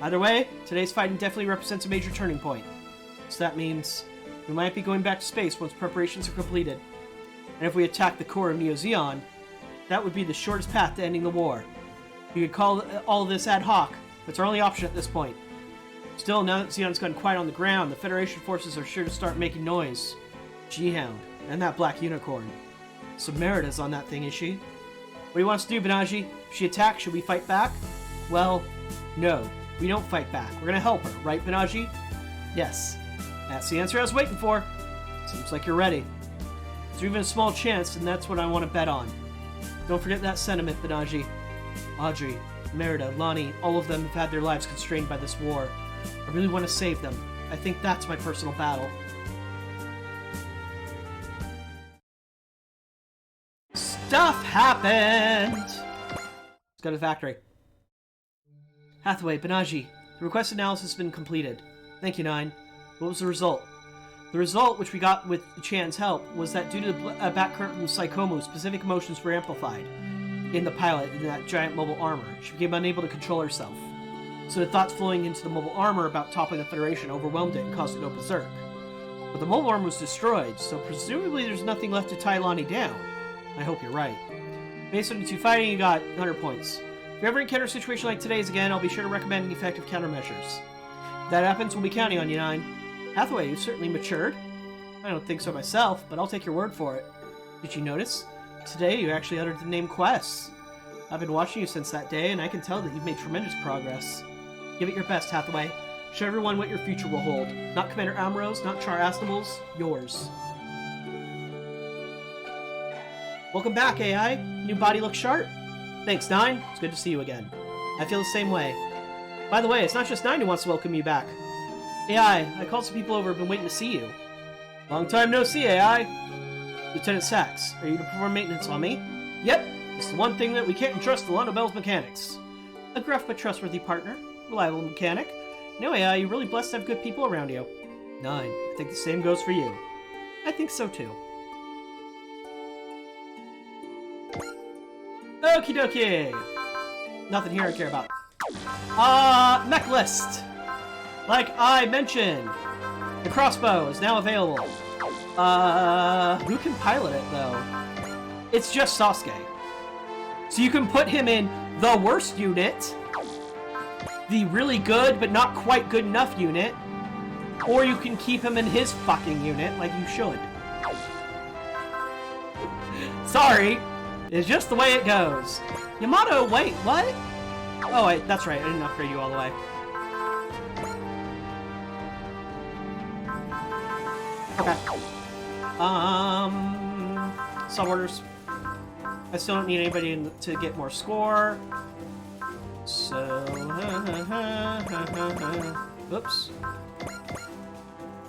Either way, today's fighting definitely represents a major turning point. So that means we might be going back to space once preparations are completed. And if we attack the core of Neo Zeon, that would be the shortest path to ending the war. You could call all this ad hoc, but it's our only option at this point. Still, now that Zeon's gone quiet on the ground, the Federation forces are sure to start making noise. G-Hound, and that black unicorn. So Merida's on that thing, is she? What do you want us to do, Benaji? If she attacks, should we fight back? Well, no. We don't fight back. We're gonna help her, right, Benaji? Yes. That's the answer I was waiting for. Seems like you're ready. Is there even a small chance, and that's what I want to bet on. Don't forget that sentiment, Benaji. Audrey, Merida, Lonnie, all of them have had their lives constrained by this war. I really want to save them. I think that's my personal battle. Stuff happened! Let's go to the factory. Hathaway, Benaji, the request analysis has been completed. Thank you, Nine. What was the result? The result, which we got with Chan's help, was that due to the backcurrent from Psychomu, specific emotions were amplified in the pilot in that giant mobile armor. She became unable to control herself. So the thoughts flowing into the mobile armor about toppling the Federation overwhelmed it and caused it to go berserk. But the mobile armor was destroyed, so presumably there's nothing left to tie Lonnie down. I hope you're right. Based on the two fighting, you got 100 points. If you ever encounter a situation like today's again, I'll be sure to recommend effective countermeasures. If that happens, we'll be counting on you, Nine. Hathaway, you've certainly matured. I don't think so myself, but I'll take your word for it. Did you notice? Today you actually uttered the name Quest. I've been watching you since that day, and I can tell that you've made tremendous progress. Give it your best, Hathaway. Show everyone what your future will hold. Not Commander Amro's, not Char Astimal's, yours. Welcome back, AI. New body looks sharp. Thanks, Nine. It's good to see you again. I feel the same way. By the way, it's not just Nine who wants to welcome you back. AI, I called some people over who've been waiting to see you. Long time no see, AI. Lieutenant Sachs, are you to perform maintenance on me? Yep, it's the one thing that we can't entrust to Lando Bell's mechanics. A gruff but trustworthy partner, reliable mechanic. No, AI, you're really blessed to have good people around you. Nine, I think the same goes for you. I think so too. Okie dokie! Nothing here I care about. Mech list! Like I mentioned, the crossbow is now available. Who can pilot it, though? It's just Sasuke. So you can put him in the worst unit, the really good but not quite good enough unit, or you can keep him in his fucking unit like you should. Sorry, it's just the way it goes. Yamato, wait, what? Oh, wait, that's right, I didn't upgrade you all the way. Okay. Sub orders. I still don't need anybody to get more score. So... Oops.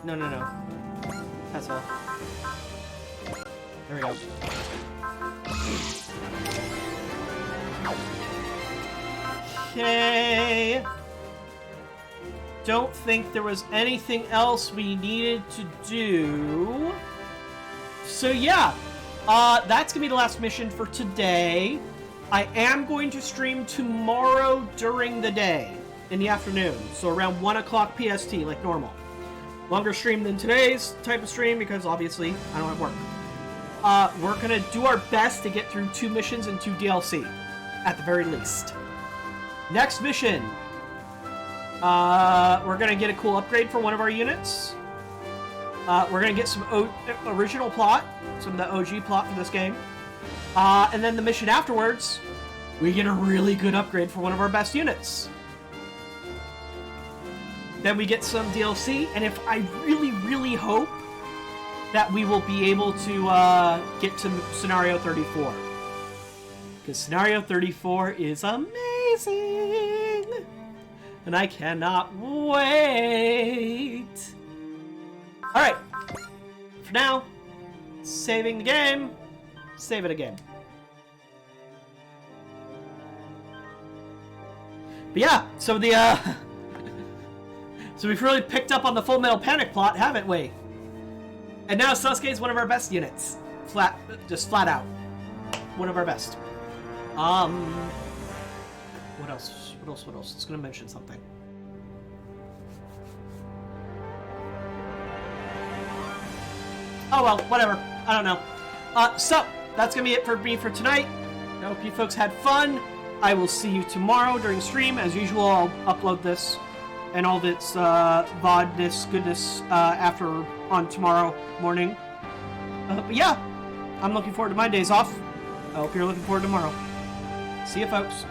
No. That's all. There we go. Okay. Don't think there was anything else we needed to do. So yeah, That's gonna be the last mission for today. I am going to stream tomorrow during the day, in the afternoon, so around 1 o'clock PST, like normal. Longer stream than today's type of stream, because obviously I don't have work. We're gonna do our best to get through 2 missions and 2 DLC, at the very least. Next mission. We're gonna get a cool upgrade for one of our units. We're gonna get some original plot, some of the OG plot for this game. And then the mission afterwards, we get a really good upgrade for one of our best units. Then we get some DLC, and if I really, really hope that we will be able to get to Scenario 34. Because Scenario 34 is amazing! And I cannot wait! Alright, for now, saving the game, save it again. But yeah, so the, so we've really picked up on the Full Metal Panic plot, haven't we? And now Sasuke is one of our best units. Just flat out. One of our best. What else? What else? It's gonna mention something. Oh well, whatever. I don't know. So, that's gonna be it for me for tonight. I hope you folks had fun. I will see you tomorrow during stream. As usual, I'll upload this and all of its VODness goodness on tomorrow morning. But yeah, I'm looking forward to my days off. I hope you're looking forward to tomorrow. See you, folks.